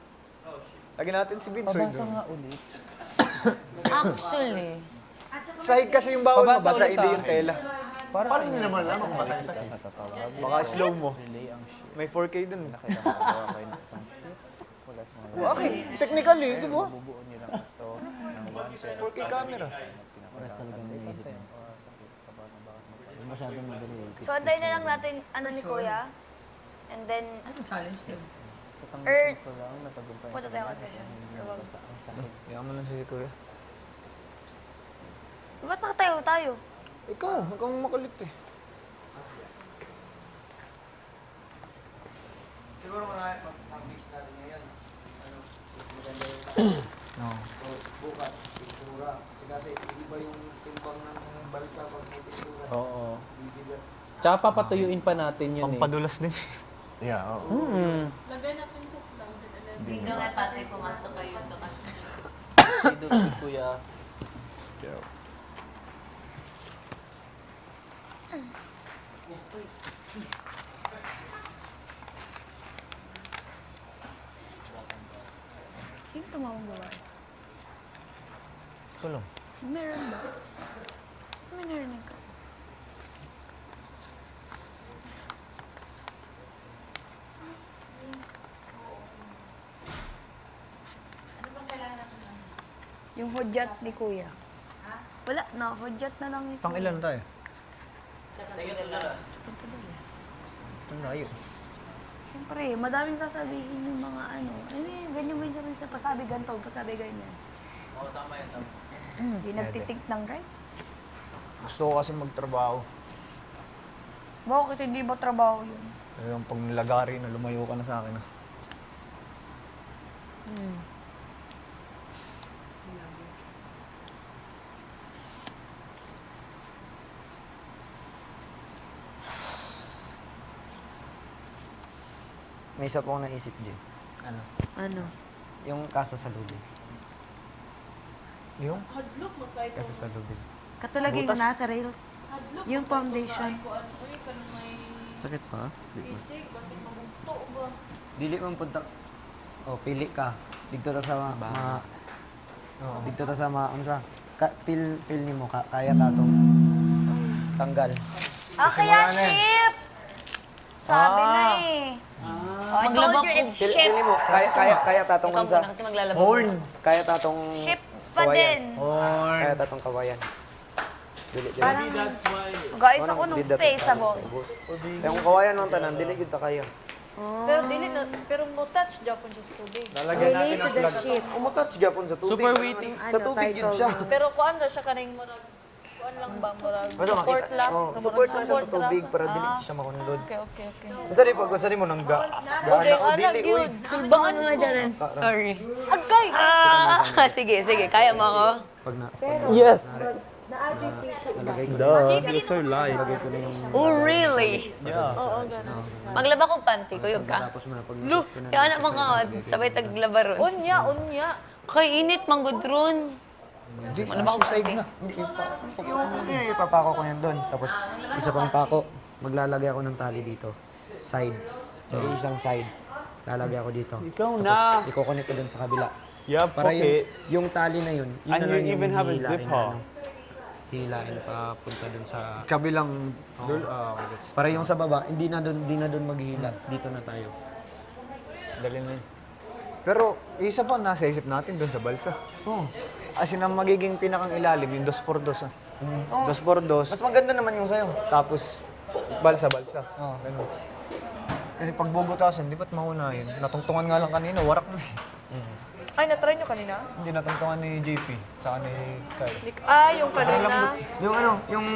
Lagyan natin si Vinsoy Babasa doon. nga ulit. Actually. Sahig kasi yung bawal, Babasa mabasa ulit, hindi ah. yung tela. Paano nyo naman alam kung basa isa? Baka slow mo. May 4K dun. Okay, technically, di ba? 4K camera. Oras talaga naisip mo. Masyadong madali. So, antayin na lang natin ano ni Kuya. And then, Anong challenge yun? punta tayo kay Kuya. Yaman mo lang si Kuya. Ba't nakatayo tayo? Ikaw makulit eh. Siguro mga mag-mix natin ngayon. Ano, No. So, bukas, pintura. Kasi iba yung timbang ng balsa pag may pintura. Oo. Bibigat. Tsaka papatuyuin pa natin yun Pampadulas din. Yeah, oo. Lagay natin sa vlog. Hindi nga patay pumasok kayo sa kanila. Dito si Kuya. Let's go. Sino tumawang babae? Ito lang. Meron ba? May narinig ka. Yung hudyat ni Kuya. Wala na, hudyat na lang ni Pang ilan tayo? Sige, tudalas. Ito na yun. Siyempre, madaming sasabihin yung mga ano. Ano yun, ganyan-ganyan rin siya. Pasabi ganito, pasabi ganyan. Oo, tama yan. Tama. Hindi nagtitink ng right. Gusto ko kasi magtrabaho. Bakit hindi ba trabaho yun? Yung pag nilagari na lumayo ka na sa akin. May isa po akong naisip, Jay. Ano? Yung kaso sa lubid. Yung? Hadlok mo tayo. Kaso sa lubid. Katulad yung nasa rails. Hadlok Yung foundation. ko ano eh, kanang may Sakit pa? isig, basig mabugto ba? Dili man punta. Oh, pili ka. Dito ta sa mga dito ta sa mga unsa. Feel nimo kaya ta tong tanggal. Kaya ship! Sabi na eh. I told you it's ship. Feel nimo kaya ta tong Ikaw unsa. muna kasi maglalaba. Kaya ta tong Ship pa din. Kaya ta tong kawayan. Dili dili. Parang, That's why. guys, ako nung face abo. Yung kawayan ng tanan dili gid ta kayo. Pero dili na, pero mo touch Japan just tubig. Lalagyan natin ang plug. Umutouch gyapon sa tubig. Super waiting. Sa tubig yun siya. Pero kuan ra siya kaning murag kuan lang ba murag Basta support makita. lang. Oh, Murag support lang siya sa support ra. tubig para dili siya makundod. Okay, okay, okay. Unsa di mo nang Okay, anak yun. Kulbangan mo nga dyan. Sorry. Agay! Sige, sige. Kaya mo ako? Pag na Yes! nalagay ko. You're so light. Oh, really? Yeah. Maglaba ko panty, kuyog ka. Tapos mo na pag Kaya anak mga sabay taglaba ron. Unya, unya. Kay init, manggudron. Maglaba ko panty. yung ipapako ko yan doon. Tapos isa pang pako, maglalagay ako ng tali dito. Side. Isang side. Lalagay ako dito. Ikaw Tapos na. i-connect ko doon sa kabila. Yeah, Para pocket. yung tali na yun, yun And na you lang yung even have a hihilain zip, na, huh? hihilain pa punta doon sa Kabilang dul. para yung sa baba, hindi na doon maghihila. Dito na tayo. Dali na yun. Pero isa pa nasa isip natin doon sa balsa. As in, ang magiging pinakang ilalim, yung 2x2 ah. 2x2, Mas maganda naman yung sayo. tapos balsa. Ganun. Kasi pag bubutasan, di ba't mauna yun? Natungtungan nga lang kanina, warak na eh. Ay, natry nyo kanina? Hindi natungtungan ni JP, saka ni Kai. Yung kanina. Yung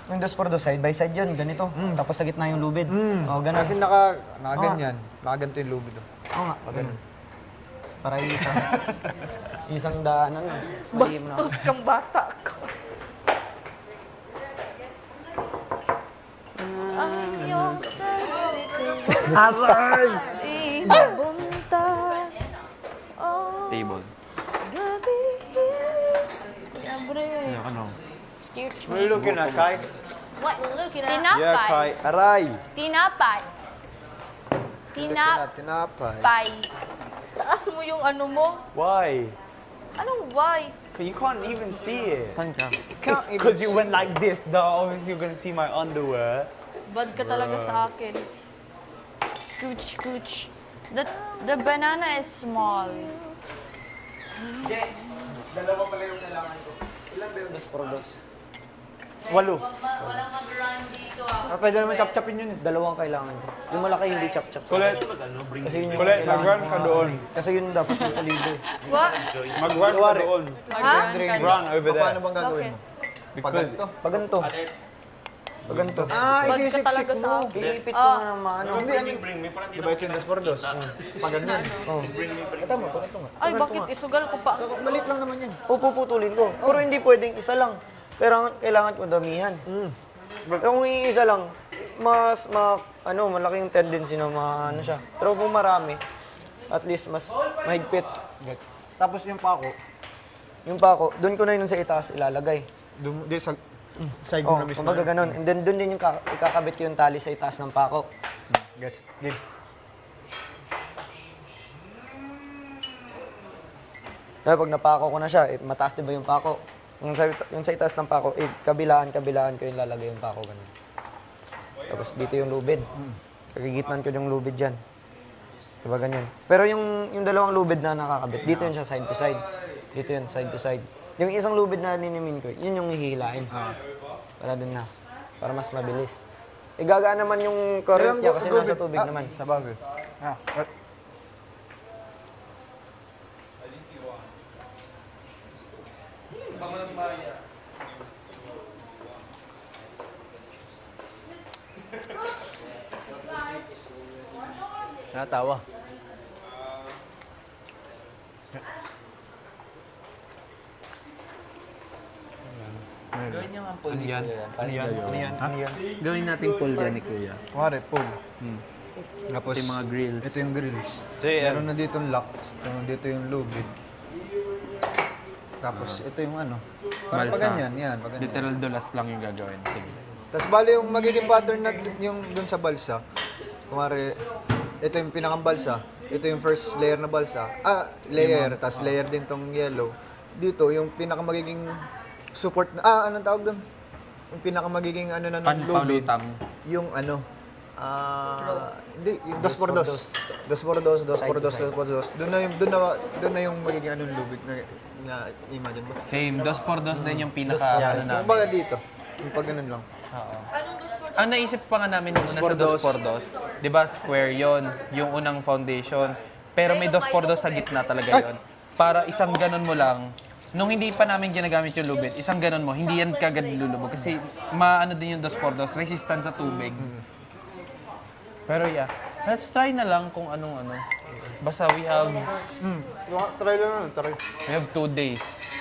2x2 side by side yun, ganito. Tapos sa gitna yung lubid. Oh, ganun. Kasi nakaganyan, nakaganto yung lubid. Oo nga, ganun. Para isang daanan na. Mali mo na. Bastos kang bata ko. Ayong sarili ko ibunta. Oh, Table. gabi. Siyempre. Ano? Excuse What are you looking at, Kai? What you looking at? Tinapay. Aray! Tinapay. Tinapay. Taas mo yung ano mo. Why? Anong why? You can't even see it. Can't Because you went like this, obviously you're gonna see my underwear. Bad ka talaga sa akin. Scooch, scooch. The banana is small. Dalawa pala yung kailangan ko. Ilan ba yung 2x2? 8. Walang mag-run dito ah. Pwede naman chop-chopin yun. Dalawang kailangan ko. Yung malaki hindi chop-chop. Kulit, Kasi yun yung kulit, kailangan mag-run ko ka nga. doon. Kasi yun dapat yung kalibre. What? Mag-run ka doon. Mag-run ka. Run over there. Paano bang gagawin mo? Pag ganito? Pag ganito. Pag ganito. Bad ka talaga sa akin. Iipit ko nga ng maano. Diba ito yung dos por dos? Pag ganyan. Oh. Ito mo, pag ito nga. Ay, bakit isugal ko pa? Malit lang naman yan. Puputulin ko. Pero hindi pwedeng isa lang. Kailangan ko damihan. Kung iisa lang, malaki yung tendency na ano siya. Pero kung marami, at least mas mahigpit. Tapos yung pako, Yung pako, doon ko na yun sa itaas ilalagay. di sa side mo Oh, na mismo. kumbaga ganun. And then doon din yung ikakabit ko yung tali sa itaas ng pako. Gets. Game. Kaya pag napako ko na siya, mataas diba yung pako? Yung sa itaas ng pako, kabilaan ko yung lalagay yung pako. Ganun. Tapos dito yung lubid. Kagigitnan ko yung lubid dyan. Diba ganyan? Pero yung dalawang lubid na nakakabit, dito yun siya side to side. Dito yun, side to side. Yung isang lubid na ninimin ko, yun yung hihilain. Para dun na. Para mas mabilis. Gagaan naman yung current niya kasi nasa tubig naman. Sa bagay. Natawa. Gawin niyo ang pool ni Yan. Kuya. Ano yan? Ano yan? Ano yan? Gawin natin pool dyan ni Kuya. Kuwari, pull. Tapos yung mga grills. Ito yung grills. So, yan. Meron na dito yung locks. Dito yung lubid. Tapos ito yung ano. Parang pag ganyan, yan. Pag ganyan. Literal dulas lang yung gagawin. Sige. Tapos bali yung magiging pattern na yung dun sa balsa. Kumari, ito yung pinakang balsa. Ito yung first layer na balsa. Layer. Tapos layer din tong yellow. Dito, yung pinaka magiging support na, anong tawag doon? Yung pinaka magiging ano na ng lubid. Panlutang. Yung ano, hindi, yung dos por dos. Dos por dos, dos por dos, dos por dos. Doon na yung magiging anong lubid na imagine mo. Same. 2x2 din yung pinaka Yeah, ano namin. kumbaga dito. Yung pag ganun lang. Oo. Ang naisip pa nga namin yung una sa 2x2, di ba square yon yung unang foundation. Pero may 2x2 sa gitna talaga yon. Para isang ganon mo lang, nung hindi pa namin ginagamit yung lubid, isang ganon mo, hindi yan kagad lulubog. Kasi maano din yung 2x2, resistant sa tubig. Pero yeah, let's try na lang kung anong ano. Basta we have Try lang, try. 2 days.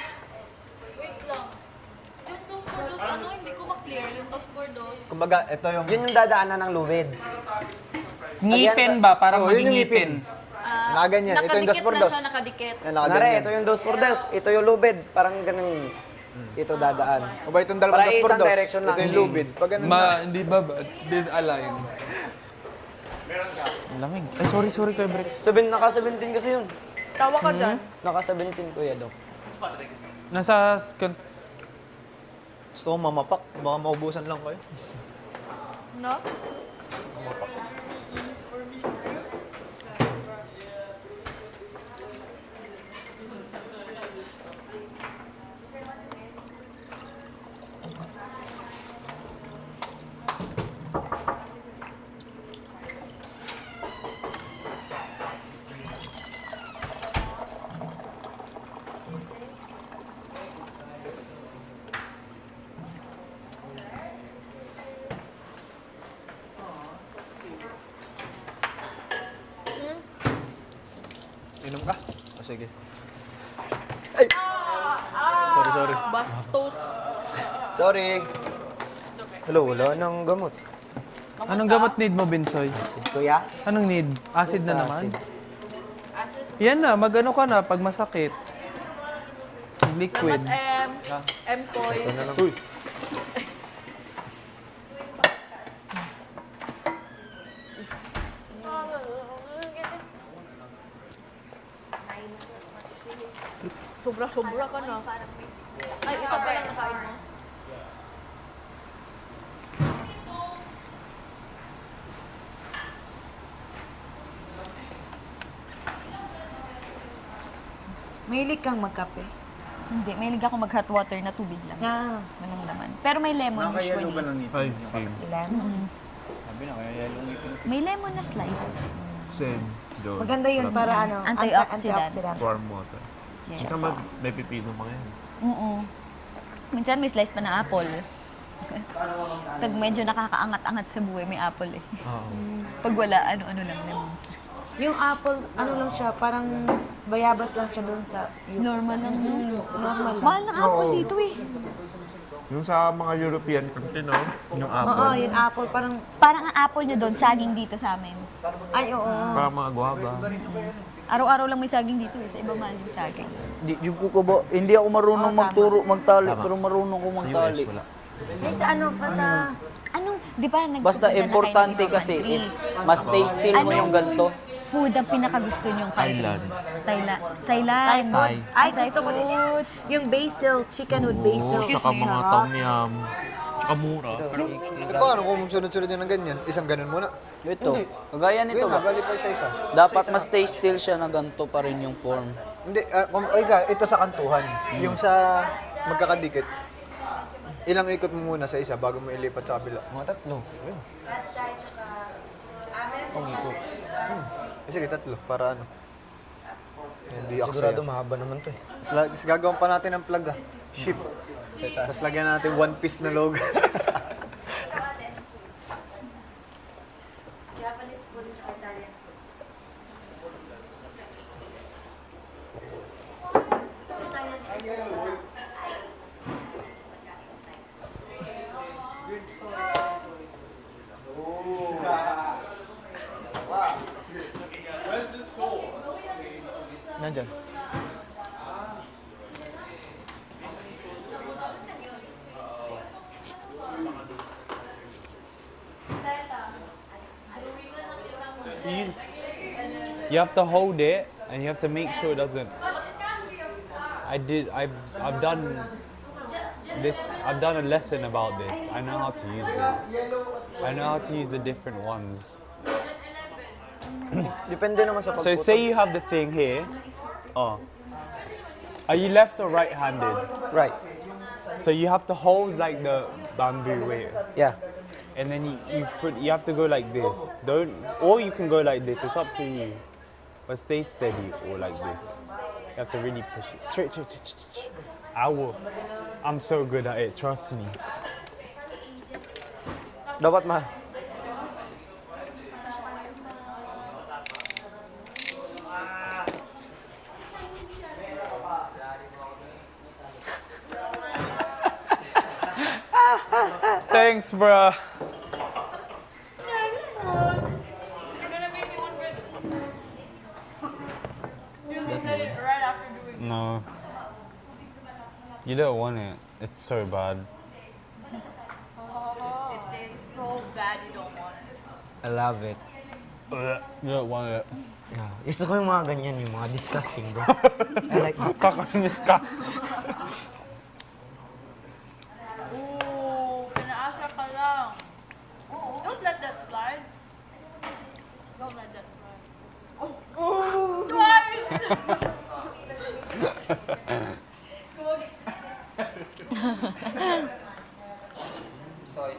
Wait lang. Yung dos por dos, ano, hindi ko ma-clear yung dos por dos. Kumbaga, ito yung... Yun yung dadaanan ng lubid. Ngipin ba? Parang maging ngipin. Nakaganyan. Ito yung dos por Nakadikit na dos. siya, nakadikit. Yan, Kunwari, nakaganyan. ito yung dos por dos. Ito yung lubid. Parang ganun. Ito dadaan. O ba itong dalawang Para dos por isang dos? direction lang. Ito yung lubid. Pag ganun na. Hindi ba disalign? Lamig. Ay, sorry, Kuya Brex. Naka 17 kasi yun. Tawa ka dyan. Naka 17 kuya daw. Nasa... Gusto ko mamapak. Baka maubusan lang kayo. No? Inom ka? O sige. Sorry. Bastos. Sorry. Hello, wala nang gamot. Anong gamot need mo, Binsoy? Kuya? Anong need? Acid na Sa naman? acid. Yan na, mag-ano ka na pag masakit. Liquid. M-Koy. Uy. Sobra-sobra ka na. Ay, ikaw ba yung nakain mo? Mahilig kang magkape. Hindi, may ako mag-hot water na tubig lang. Walang laman. Pero may lemon usually. Ay, same. Lemon. Sabi na, kaya yellow ngipin. May lemon na slice. Same. Joe. Maganda yun para ano, Antioxidant. Warm water. Yes. May pipino mga yan. Minsan may slice pa na apple. Pag medyo nakakaangat-angat sa buhay, may apple eh. Oo. Pag wala, ano-ano lang naman. Yung apple, ano lang siya, parang bayabas lang siya doon sa... Normal lang yun. Normal lang. Mahal ng apple dito eh. Yung sa mga European country, no? Yung Oo, yung apple, parang... Parang ang apple nyo doon, saging dito sa amin. Ay, oo. Para mga guwaba. Araw-araw lang may saging dito eh. Sa iba mahal yung saging. Yung kuko ba, hindi ako marunong magturo, magtali, pero marunong ko magtali. US, wala. Eh, sa ano pa sa... Anong, di ba nagpupunta Basta na kayo ng importante ibang kasi country? is, mas tasty mo yung ganito. Food ang pinakagusto nyong country? Thailand. Thailand. Thai. Ay, gusto ko din. Yung basil, chicken with basil. Tsaka mga tom yum. Tsaka mura. Paano kung sunod-sunod yun ng ganyan? Isang ganun muna. Ito, kagaya nito ba? Bali pa isa-isa. Dapat mas tasty siya na ganito pa rin yung form. Hindi, ito sa kantuhan. Yung sa magkakadikit. Ilang ikot mo muna sa isa bago mo ilipat sa kabila? Mga 3. Yun. Pang-ikot. Sige, 3. Para ano? Hindi ako Sigurado mahaba naman to eh. Tapos gagawin pa natin ng plug Ship. Tapos lagyan natin one piece na logo. Nandyan. You have to hold it and you have to make sure it doesn't. I've done this. I've done a lesson about this. I know how to use this. I know how to use the different ones. Depende naman sa So pagputol. say you have the thing here. Oh. Are you left or right-handed? Right. So you have to hold like the bamboo way. Yeah. And then you have to go like this. Don't, or you can go like this. It's up to you. But stay steady or like this. You have to really push it straight. I will. I'm so good at it. Trust me. Dapat ma. Thanks, bruh. No. You don't want it. It's so bad. It is so bad you don't want it. I love it. You don't want it. Yeah. Gusto ko yung mga ganyan, yung mga disgusting, bro. I like it. Kakasnis ka. Ooh, pinaasa ka lang. Don't let that slide. Don't let that slide. Oh! Twice! Sorry.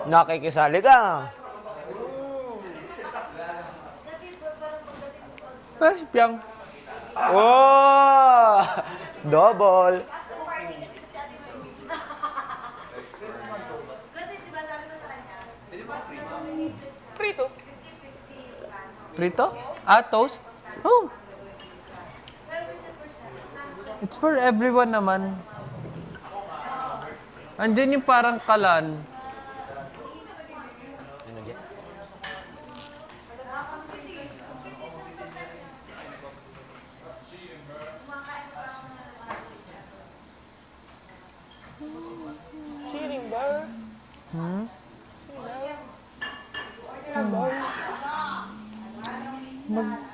Nakikisali ka. Piyang. Oh! Double. Prito? Toast? Oh. It's for everyone naman. Andyan yung parang kalan.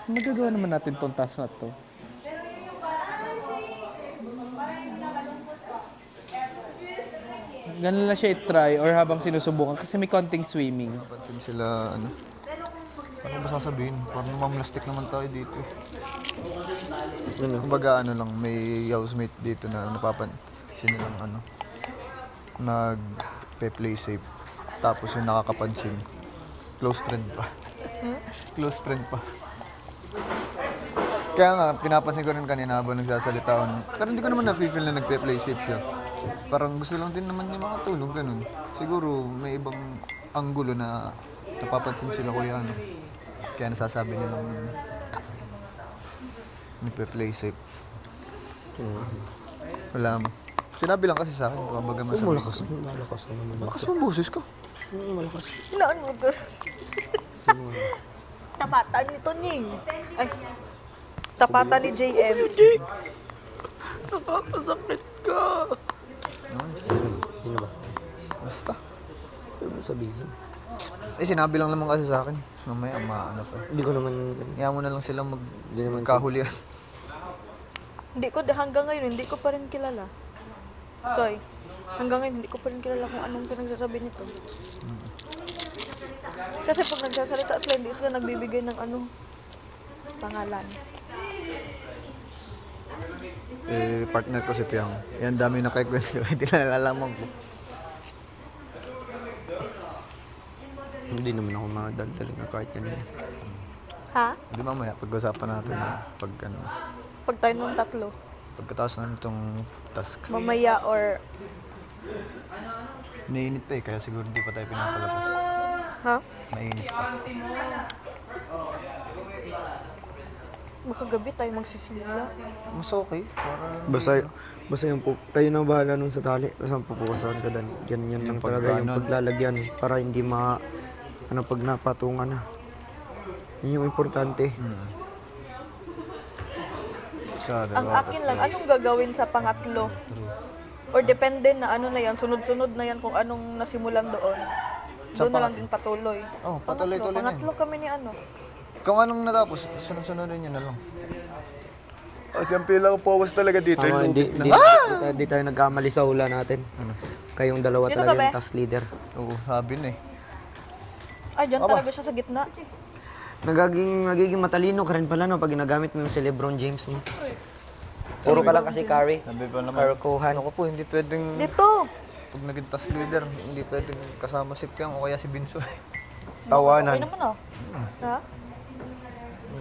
Magagawa naman natin tong task na to. Ganun lang siya i-try or habang sinusubukan kasi may konting swimming. Pansin sila, ano? Ano ba sasabihin? Parang mamlastik naman tayo dito. Kumbaga, ano lang, may housemate dito na napapansin nilang, ano, nag-play safe. Tapos yung nakakapansin, close friend pa. Close friend pa. Kaya nga, pinapansin ko rin kanina habang nagsasalita ako. Pero hindi ko naman na-feel na nagpe-play safe siya. Parang gusto lang din naman niya makatulog, ganun. Siguro may ibang anggulo na napapansin sila kuya, ano. Kaya nasasabi nilang nagpe-play safe. Wala mo. Sinabi lang kasi sa akin, kumbaga masabi. Malakas naman. Malakas mo boses ko. Malakas. Inaan mo ko. Tapatan ni Tonying. Ay. Tapatan ni JM. Nakakasakit ka. Sino ba? Basta. Ano mo sabihin? Sinabi lang naman kasi sa akin. Mamaya, maano pa. Hindi ko naman... Kaya mo na lang silang Hindi naman magkahulihan. Hindi ko, hanggang ngayon, hindi ko pa rin kilala. Soy, hanggang ngayon, hindi ko pa rin kilala kung anong pinagsasabi nito. Kasi pag nagsasalita sila, hindi sila nagbibigay ng pangalan. Partner ko si Piang. Yan, dami na kwento. Hindi na nalalaman ko. Hindi naman ako madaldal na kahit kanina. Ha? Hindi mamaya, pag-usapan natin pag ano. Pag tayo nung tatlo. Pagkatapos na nitong task. Mamaya or... Nainit pa kaya siguro hindi pa tayo pinapalabas. Ha? Mainit pa. Baka gabi tayo magsisimula. Mas okay. Basta yung kayo na bahala nun sa tali. Tapos ang pupukasan ka dan. Yan lang talaga yung paglalagyan para hindi pag napatungan na. Yun yung importante. Ang akin lang, anong gagawin sa pangatlo? Or depende na na yan, sunod-sunod na yan kung anong nasimulan doon. Doon na lang din patuloy. Oh, patuloy-tuloy na Pangatlo kami ni Kung anong natapos, sunod-sunodin yun na lang. Kasi ang pila ko focus talaga dito. Hindi tayo nagkamali sa hula natin. Kayong dalawa Dito talaga ka, yung task leader. Oo, sabi na Ay, dyan talaga siya sa gitna. Nagiging matalino ka rin pala no pag ginagamit mo yung si Lebron James mo. Puro ka lang kasi carry. Sabi pa naman. Karukuhan. Ako po, hindi pwedeng... Dito! Pag naging task leader, hindi pwedeng kasama si Piang o kaya si Binso. Okay Tawanan. naman Ha?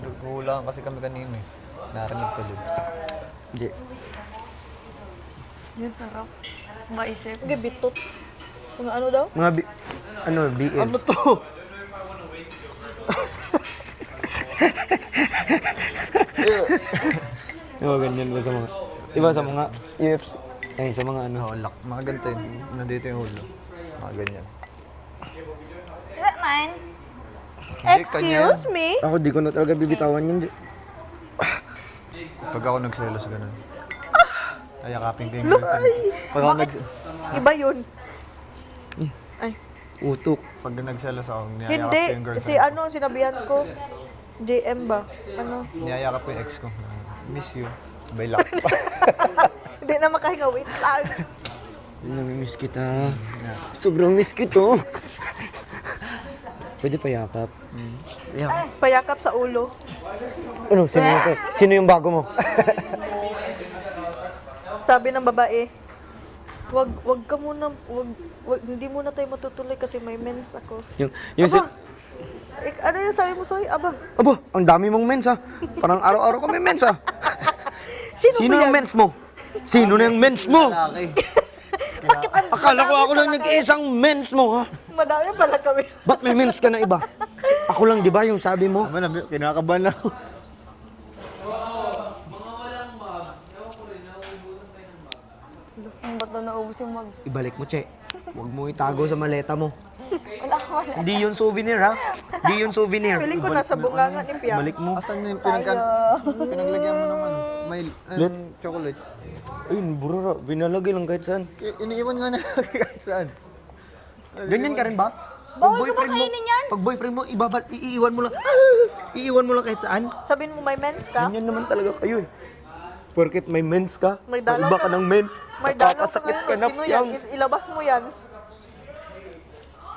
Naghulaan kasi kami kanina Narinig tuloy. Hindi. Yun, sarap. Maisip. Sige, bitot. Kung ano daw? Mga BL. Ano to? Ganyan ba sa mga... Diba sa mga UFC? Ay, sa mga ano. Lock. Mga ganito yun. Nandito yung ulo. Mga ganyan. Is that mine? Excuse me? Ako di ko na talaga bibitawan yun. Pag ako nagselos, ganun. Ayakapin ko yung girlfriend. Pag ako Iba yun. Ay. Utok. Pag nagselos ako, Hindi. niyayakap ko yung Si girlfriend. sinabihan ko. JM ba? Niyayakap ko yung ex ko. Miss you. Sabay lock pa. Hindi na makahinga. Wait lang. Namimiss kita. Sobrang miss kita. Pwede pa yakap. Payakap sa ulo. Ano? Sino yung bago mo? Sabi ng babae, wag ka muna, hindi muna tayo matutuloy kasi may mens ako. Yung Ano yung sabi mo, Soy? Aba, ang dami mong mens ha. Parang araw-araw ka may mens ha. sino ba Sino yung yan? mens mo? Sino na yung mens mo? Akala ko ako lang nag-iisang mens mo ha. Madami pala kami. Ba't may mens ka na iba? Ako lang di ba yung sabi mo? Kinakabahan ako. Ang bato na ubus yung mags. Ibalik mo, Che. Huwag mo itago sa maleta mo. Wala. Hindi yun souvenir ha. Hindi yun souvenir. Feeling ko nasa bunganga ni Pia. Balik mo. Asan na yung pinaglagyan mo naman? May chocolate. Ay, burara. Binalagay lang kahit saan. Iniiwan nga na kahit saan. Ganyan ka rin ba? Bawal ko ba kainin yan? Pag boyfriend mo, iiwan mo lang. Iiwan mo lang kahit saan. Sabihin mo may mens ka? Ganyan naman talaga kayo eh. Porket may mens ka, May dalaw iba ka ng mens, May dalaw napapasakit ka ngayon. na Sino yan? Piang. Ilabas mo yan.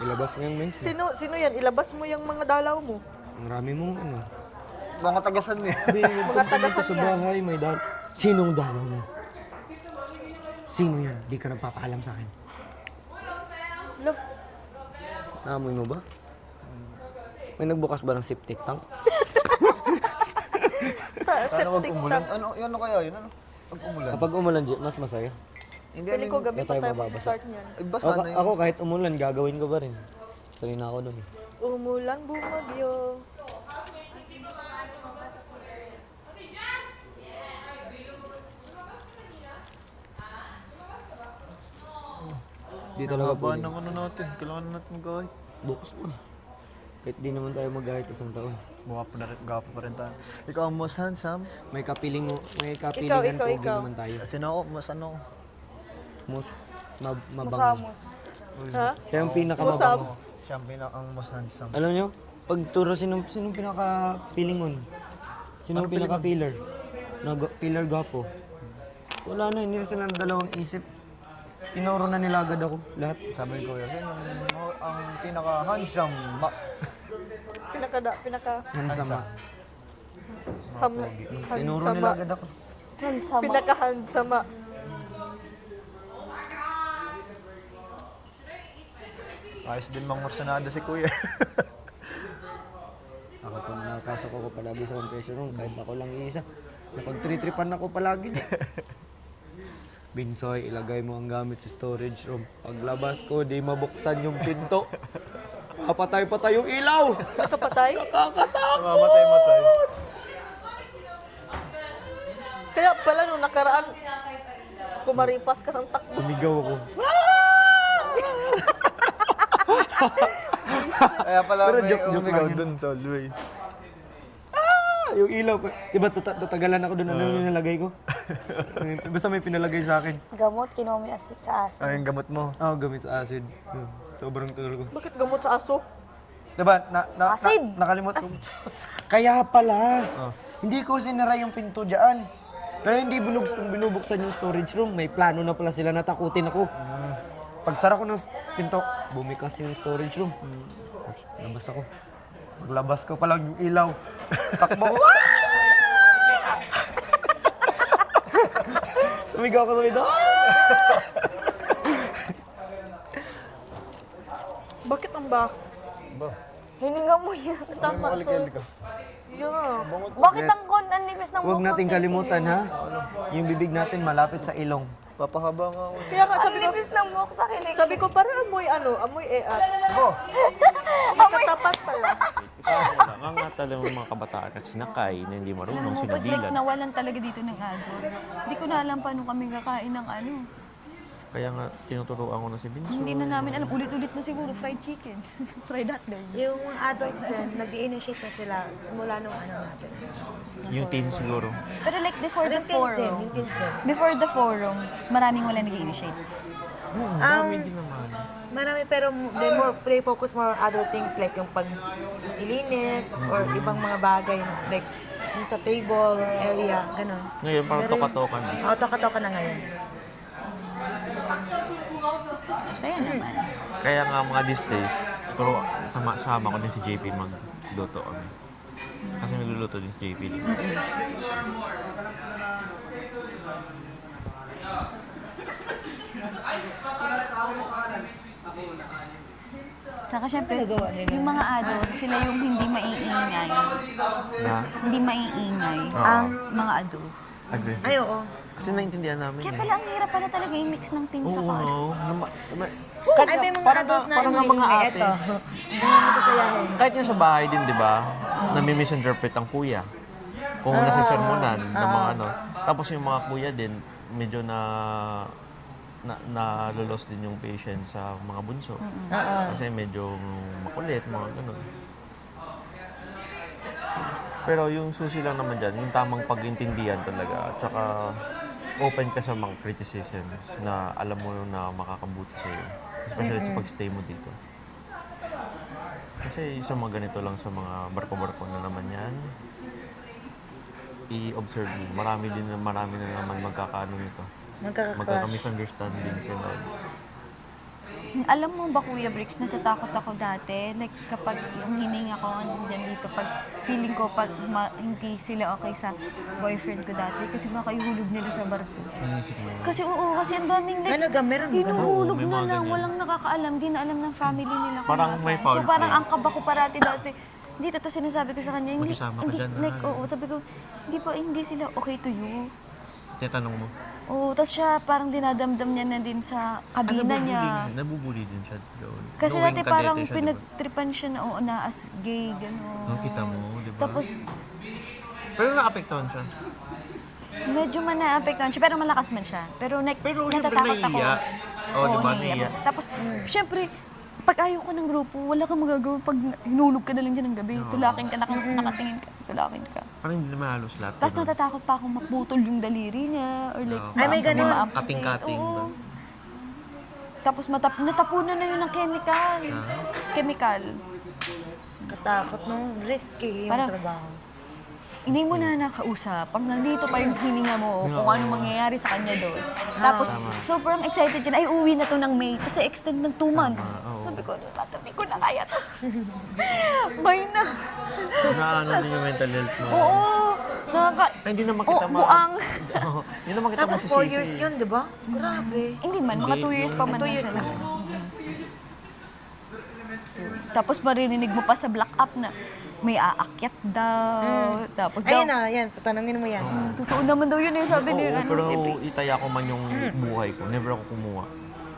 Ilabas mo yung mens mo. Sino yan? Ilabas mo yung mga dalaw mo. Ang rami mong ano. Mga tagasan niya. Mga tagasan sa yan. bahay, may Sinong dalaw mo? Sino yan? Di ka nagpapaalam sa akin. Look, Naamoy mo ba? May nagbukas ba ng septic tank? Sana wag umulan. Ano kaya yun? Ano? Pag umulan. Kapag umulan, mas masaya. Hindi, Pili ko gabi na pa tayo tayo mababasa. start niyan. basa Ako, na yun. ako kahit umulan, gagawin ko pa rin. Sanay na ako dun. Umulan, bumagyo. Di talaga Haba pwede. ng ano natin. Kailangan natin mag-kahit. Bukas mo. Kahit di naman tayo mag-ahit isang taon. Gwapo pa rin tayo. Ikaw ang most handsome. May kapilingan pogi ikaw. naman tayo. At sino ako? Mas ano ako? Most mabango. Musamos. Ha? Siya yung pinakamabango. Siya ang ang most handsome. Alam nyo, pag turo, sinong pinaka-pilingon? Sinong pinaka-filler? Filler gwapo. Wala na, hindi na sila ng dalawang isip. Tinuro na nila agad ako, lahat. Sabi ko yun, ang pinaka-handsome. Hansama. Tinuro Hansama. nila agad ako. Hansama. Pinaka-handsama. Ayos din mang morsanada si kuya. Ako po nakapasok ako palagi sa confession room, kahit ako lang isa. Napag-tritripan ako palagi. Binsoy, ilagay mo ang gamit sa storage room. Paglabas ko, di mabuksan yung pinto. Papatay-patay yung ilaw! Nakapatay? Nakakatakot! Mamatay-matay. Kaya pala nung nakaraan, kumaripas ka ng takbo. Sumigaw ako. Kaya pala Pero may joke umigaw lang yun. dun sa hallway. Yung ilaw ko. Diba, tatagalan ako doon. Ano yung nilagay ko? Basta may pinalagay sa akin. Gamot, kinuha mo yung sa asin. Ay, yung gamot mo. Oo, gamit sa acid. Sobrang tagal ko. Bakit gamot sa aso? Diba, Acid! nakalimot ko. Kaya pala, hindi ko sinara yung pinto dyan. Kaya hindi binubuksan yung storage room. May plano na pala sila, natakutin ako. Pagsara ko ng pinto, bumikas yung storage room. Labas ako. Paglabas ko palang yung ilaw. Takbo ko. Sumigaw ko sa pinto. Bakit ang ba? Hininga mo yan. Tama, so... ka. Yeah. Bakit ang nipis ng Huwag buhok nating mo, kalimutan, ha? Yung bibig natin malapit sa ilong. Papahaba nga ako. Kaya nga, Ang nipis ng buhok sa kilig. sabi ko, parang amoy amoy eat. Katapat pala. Nga talaga mga kabataan at sinakay na hindi marunong Like, sinudilan. nawalan talaga dito ng agor. Hindi ko na alam paano kami kakain ng ano. Kaya nga tinuturuan ko na si Binso. Hindi na namin alam. Ulit-ulit na siguro, fried chicken. fried hotdog. Yung mga adults din, nag-i-initiate na sila simula nung ano natin. Yung teen siguro. Pero like before the Yung teens din, forum, yung teens din. before the forum, maraming wala nag-initiate. Dami din naman. Marami pero they focus more on other things like yung pag-ilinis or ibang mga bagay like yung sa table area, ganun. Ngayon parang toka-toka na. O, toka-toka na ngayon. Saya naman. Kaya nga mga these days, pero sama ko din si JP magluto kami. Kasi nagluluto din si JP. Saka syempre, yung mga adult, sila yung hindi maiingay. Na? Hindi maiingay. Oo. Ang mga adult. Agree. Ay, oo. Kasi naintindihan namin Kaya eh. pala, ang hirap pala talaga yung mix ng team sa Oo, car. no. Ay, may mga adult na parang nga mga ate. Ito. Mga masasayahin. Kahit yung sa bahay din, di ba? Nami-misinterpret ang kuya. Kung nasisermonan ng mga ano. Tapos yung mga kuya din, medyo nalulos din yung patient sa mga bunso. Kasi medyo makulit, mga ganun. Pero yung susi lang naman dyan, yung tamang pag-intindihan talaga. At saka open ka sa mga criticisms na alam mo na makakabuti sa'yo. Especially sa pag-stay mo dito. Kasi sa mga ganito lang sa mga barko-barko na naman yan, i-observe mo. Marami na naman magkakaano nito. Magkaka-misunderstandings and all. Alam mo ba, Kuya Bricks, natatakot ako dati. Like, kapag yung hininga ko dyan dito, pag feeling ko, pag hindi sila okay sa boyfriend ko dati, kasi baka ihulog nila sa barko. Kasi kasi ang daming like, Talaga, meron ba? hinuhulog Oo, may na mga lang, ganyan. walang nakakaalam, di na alam ng family nila kung Parang nasaan. may foul So parang play. ang kaba ko parati dati, Hindi, tapos sinasabi ko sa kanya, hindi, Makisama ka hindi, dyan, like, ah. oo, sabi ko, hindi sila okay to you. Tinatanong mo. Oo, tapos siya parang dinadamdam niya na din sa kabina niya. Nabubuli din siya doon. Kasi Knowing dati kadete parang siya, di ba? pinagtripan siya na oo na as gay, gano'n. Nakita mo, di ba? Tapos, Pero naapektuhan siya. medyo man naapektuhan siya, pero malakas man siya. Pero, Pero syempre natatakot ako. nahihiya. Oo, di ba? nahihiya. Nahihiya. Tapos, syempre, pag ayaw ko ng grupo, wala kang magagawa pag hinulog ka na lang dyan ng gabi. Tulakin ka, nakatingin ka, tulakin ka. Parang hindi naman halos lahat. Tapos ganun. natatakot pa akong maputol yung daliri niya or like, Oo. ay, may ganun. Kating-kating ba? Tapos natapunan na yun ng chemical. Chemical. Katakot nung risky yung Parang- trabaho. Hindi mo na nakausap. Pag nandito pa yung hininga mo, kung ano mangyayari sa kanya doon. Tapos, sobrang excited ka na, ay uwi na to ng May. Kasi extend ng 2 months. Sabi ko, tatabi ko na kaya to. Bye na. Naano din yung mental health mo. Oo. Ay, hindi naman kita buang. Oo, hindi naman kita Tapos masisisi. 4 years yun, di ba? Grabe. Hindi man, mga 2 years pa man. 2 years lang. lang. Tapos maririnig mo pa sa black up na may aakyat daw. Tapos daw, Ayun na, yan. Tatanungin mo yan. totoo naman daw yun eh, sabi ni Oo, pero Ibig. itaya ko man yung buhay ko. Never ako kumuha.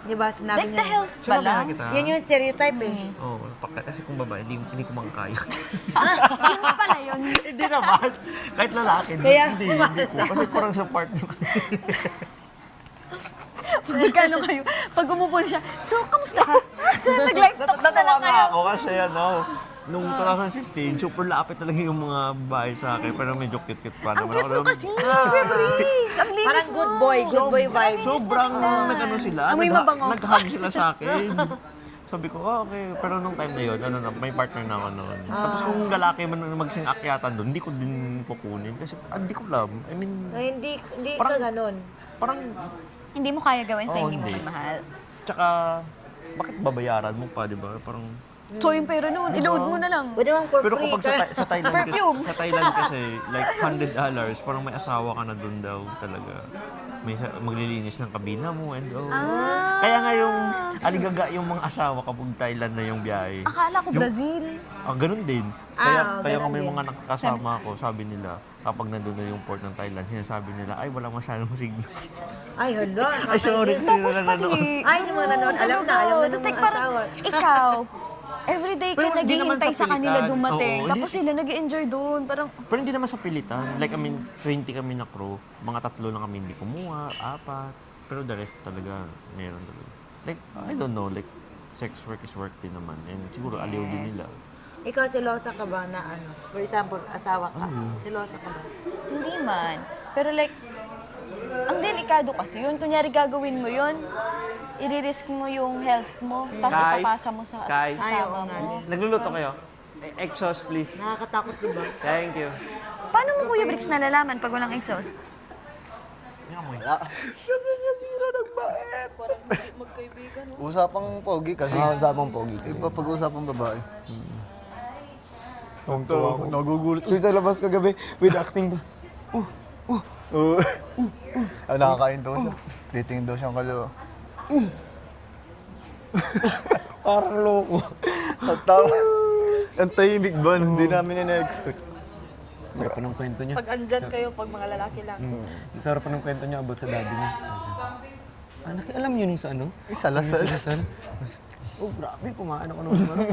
Di ba? Sinabi Like niya. the health Sinabi pala. na kita. Yan yung stereotype eh. Oo, kasi kung babae, hindi ko makakaya. Yun nga pala yun. Hindi naman. Kahit lalaki, Kaya hindi ko. Kasi parang sa partner. Pag magkano kayo, pag umupo na siya, so, kamusta ka? Nag-live talks na Natawa lang kayo. nga ako kasi nung 2015, super lapit talaga yung mga babae sa akin. Pero medyo cute-cute pa Ang naman. cute mo kasi, Fabrice. Ang linis Parang mo. good boy vibe. Sobrang nag-ano sila. Amoy mabango. Nag-hug sila sa akin. Sabi ko, okay. Pero nung time na yun, may partner na ako noon. Tapos kung lalaki man magsing akyatan doon, hindi ko din kukunin. Kasi hindi ko alam. I mean, Ay, hindi Parang- ka ganun. parang, Hindi mo kaya gawin sa Oo, hindi mo hindi. man mahal. tsaka, bakit babayaran mo pa, di ba? Parang, So, yung pera noon, i-load mo na lang. Pwede mong for pero free. kapag sa Thailand kasi, Perfume. like $100, parang may asawa ka na doon daw talaga. May maglilinis ng kabina mo and all. Kaya nga yung aligaga yung mga asawa kapag Thailand na yung biyahe. Akala ko Brazil. Ganun din. Kaya nga ganun may din. mga nakakasama ko, sabi nila, kapag nandun na yung port ng Thailand, sinasabi nila, ay wala masyadong signal. Ay, hala. Ay, sorry. Tapos Sila nanonood. pati, Ay, yung mga nanonood, alam na ng Tapos like mga parang, asawa. ikaw, everyday ka Pero hindi naman naghihintay sa sa kanila pilitan. dumating. Oo, Tapos sila nag-enjoy doon. Parang, Pero hindi naman sa pilitan. Like, 20 kami na crew. Mga 3 lang kami hindi kumuha, 4. Pero the rest talaga, meron talaga. Like, I don't know, like, sex work is work din naman. And siguro aliw din nila. Ikaw, selosa ka ba na ano? For example, asawa ka. Selosa ka ba? hindi man. Pero like, ang delikado kasi yun. Kunyari gagawin mo yun, i-risk mo yung health mo, tapos Kai? ipapasa mo sa Kai? kasama Ayaw nga. mo. Nagluluto kayo? Exhaust, please. Nakakatakot, di ba? Thank you. Paano mo, Kuya Bricks, nalalaman pag walang exhaust? Usapang pogi kasi. Usapang pogi. Iba pag-usapang babae. Tuwang-tuwa ako. Nagugulat. Dito sa labas kagabi, with acting ba? Nakakain daw siya. Titingin daw siyang kalawa. Parang loko. At tama. Ang tahimik ba? Hindi namin ina-expect. Sarap pa ng kwento niya. Pag andyan kayo, pag mga lalaki lang. Sarap pa ng kwento niya about sa daddy niya. Alam niyo nung sa ano? Sa Lasal. Sa Lasal. Oh, grabe, kumain ako nung ano.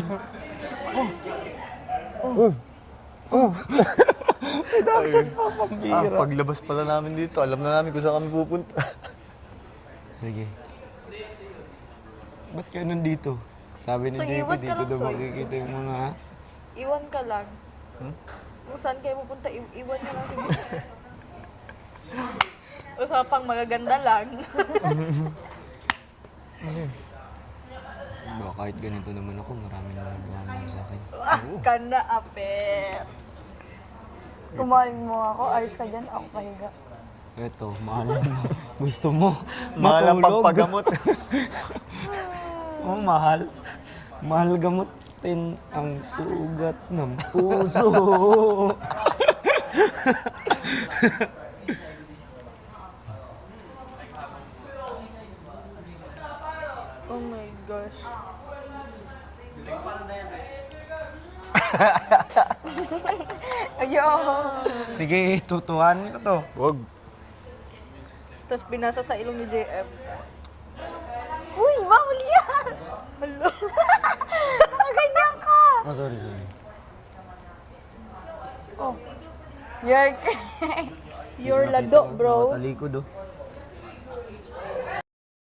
Reduction pa, pambira. Paglabas pala namin dito, alam na namin kung saan kami pupunta. Sige. Ba't kayo nandito? Sabi ni So, JP, iwan ka dito lang, daw Soy. makikita yung mga... Iwan ka lang. Kung saan kayo pupunta, iwan ka lang si Boss. Usapang magaganda lang. Baka kahit ganito naman ako, marami na nagmamahal sa akin. Kana, apet. Kumaling mo ako, alis ka dyan, ako pahiga. Eto, mahal mo. Gusto mo? Mahal ang matulog? pagpagamot. Oh, mahal. Mahal gamutin ang sugat ng puso. Oh my gosh. Ayo. Sige, tutuhan ko to. Wag. Tapos binasa sa ilong ni JM. Uy, bawal yan! Hello. Ganyan ka! Oh, sorry. Oh. Yerk. Your lado, bro. Talikod oh.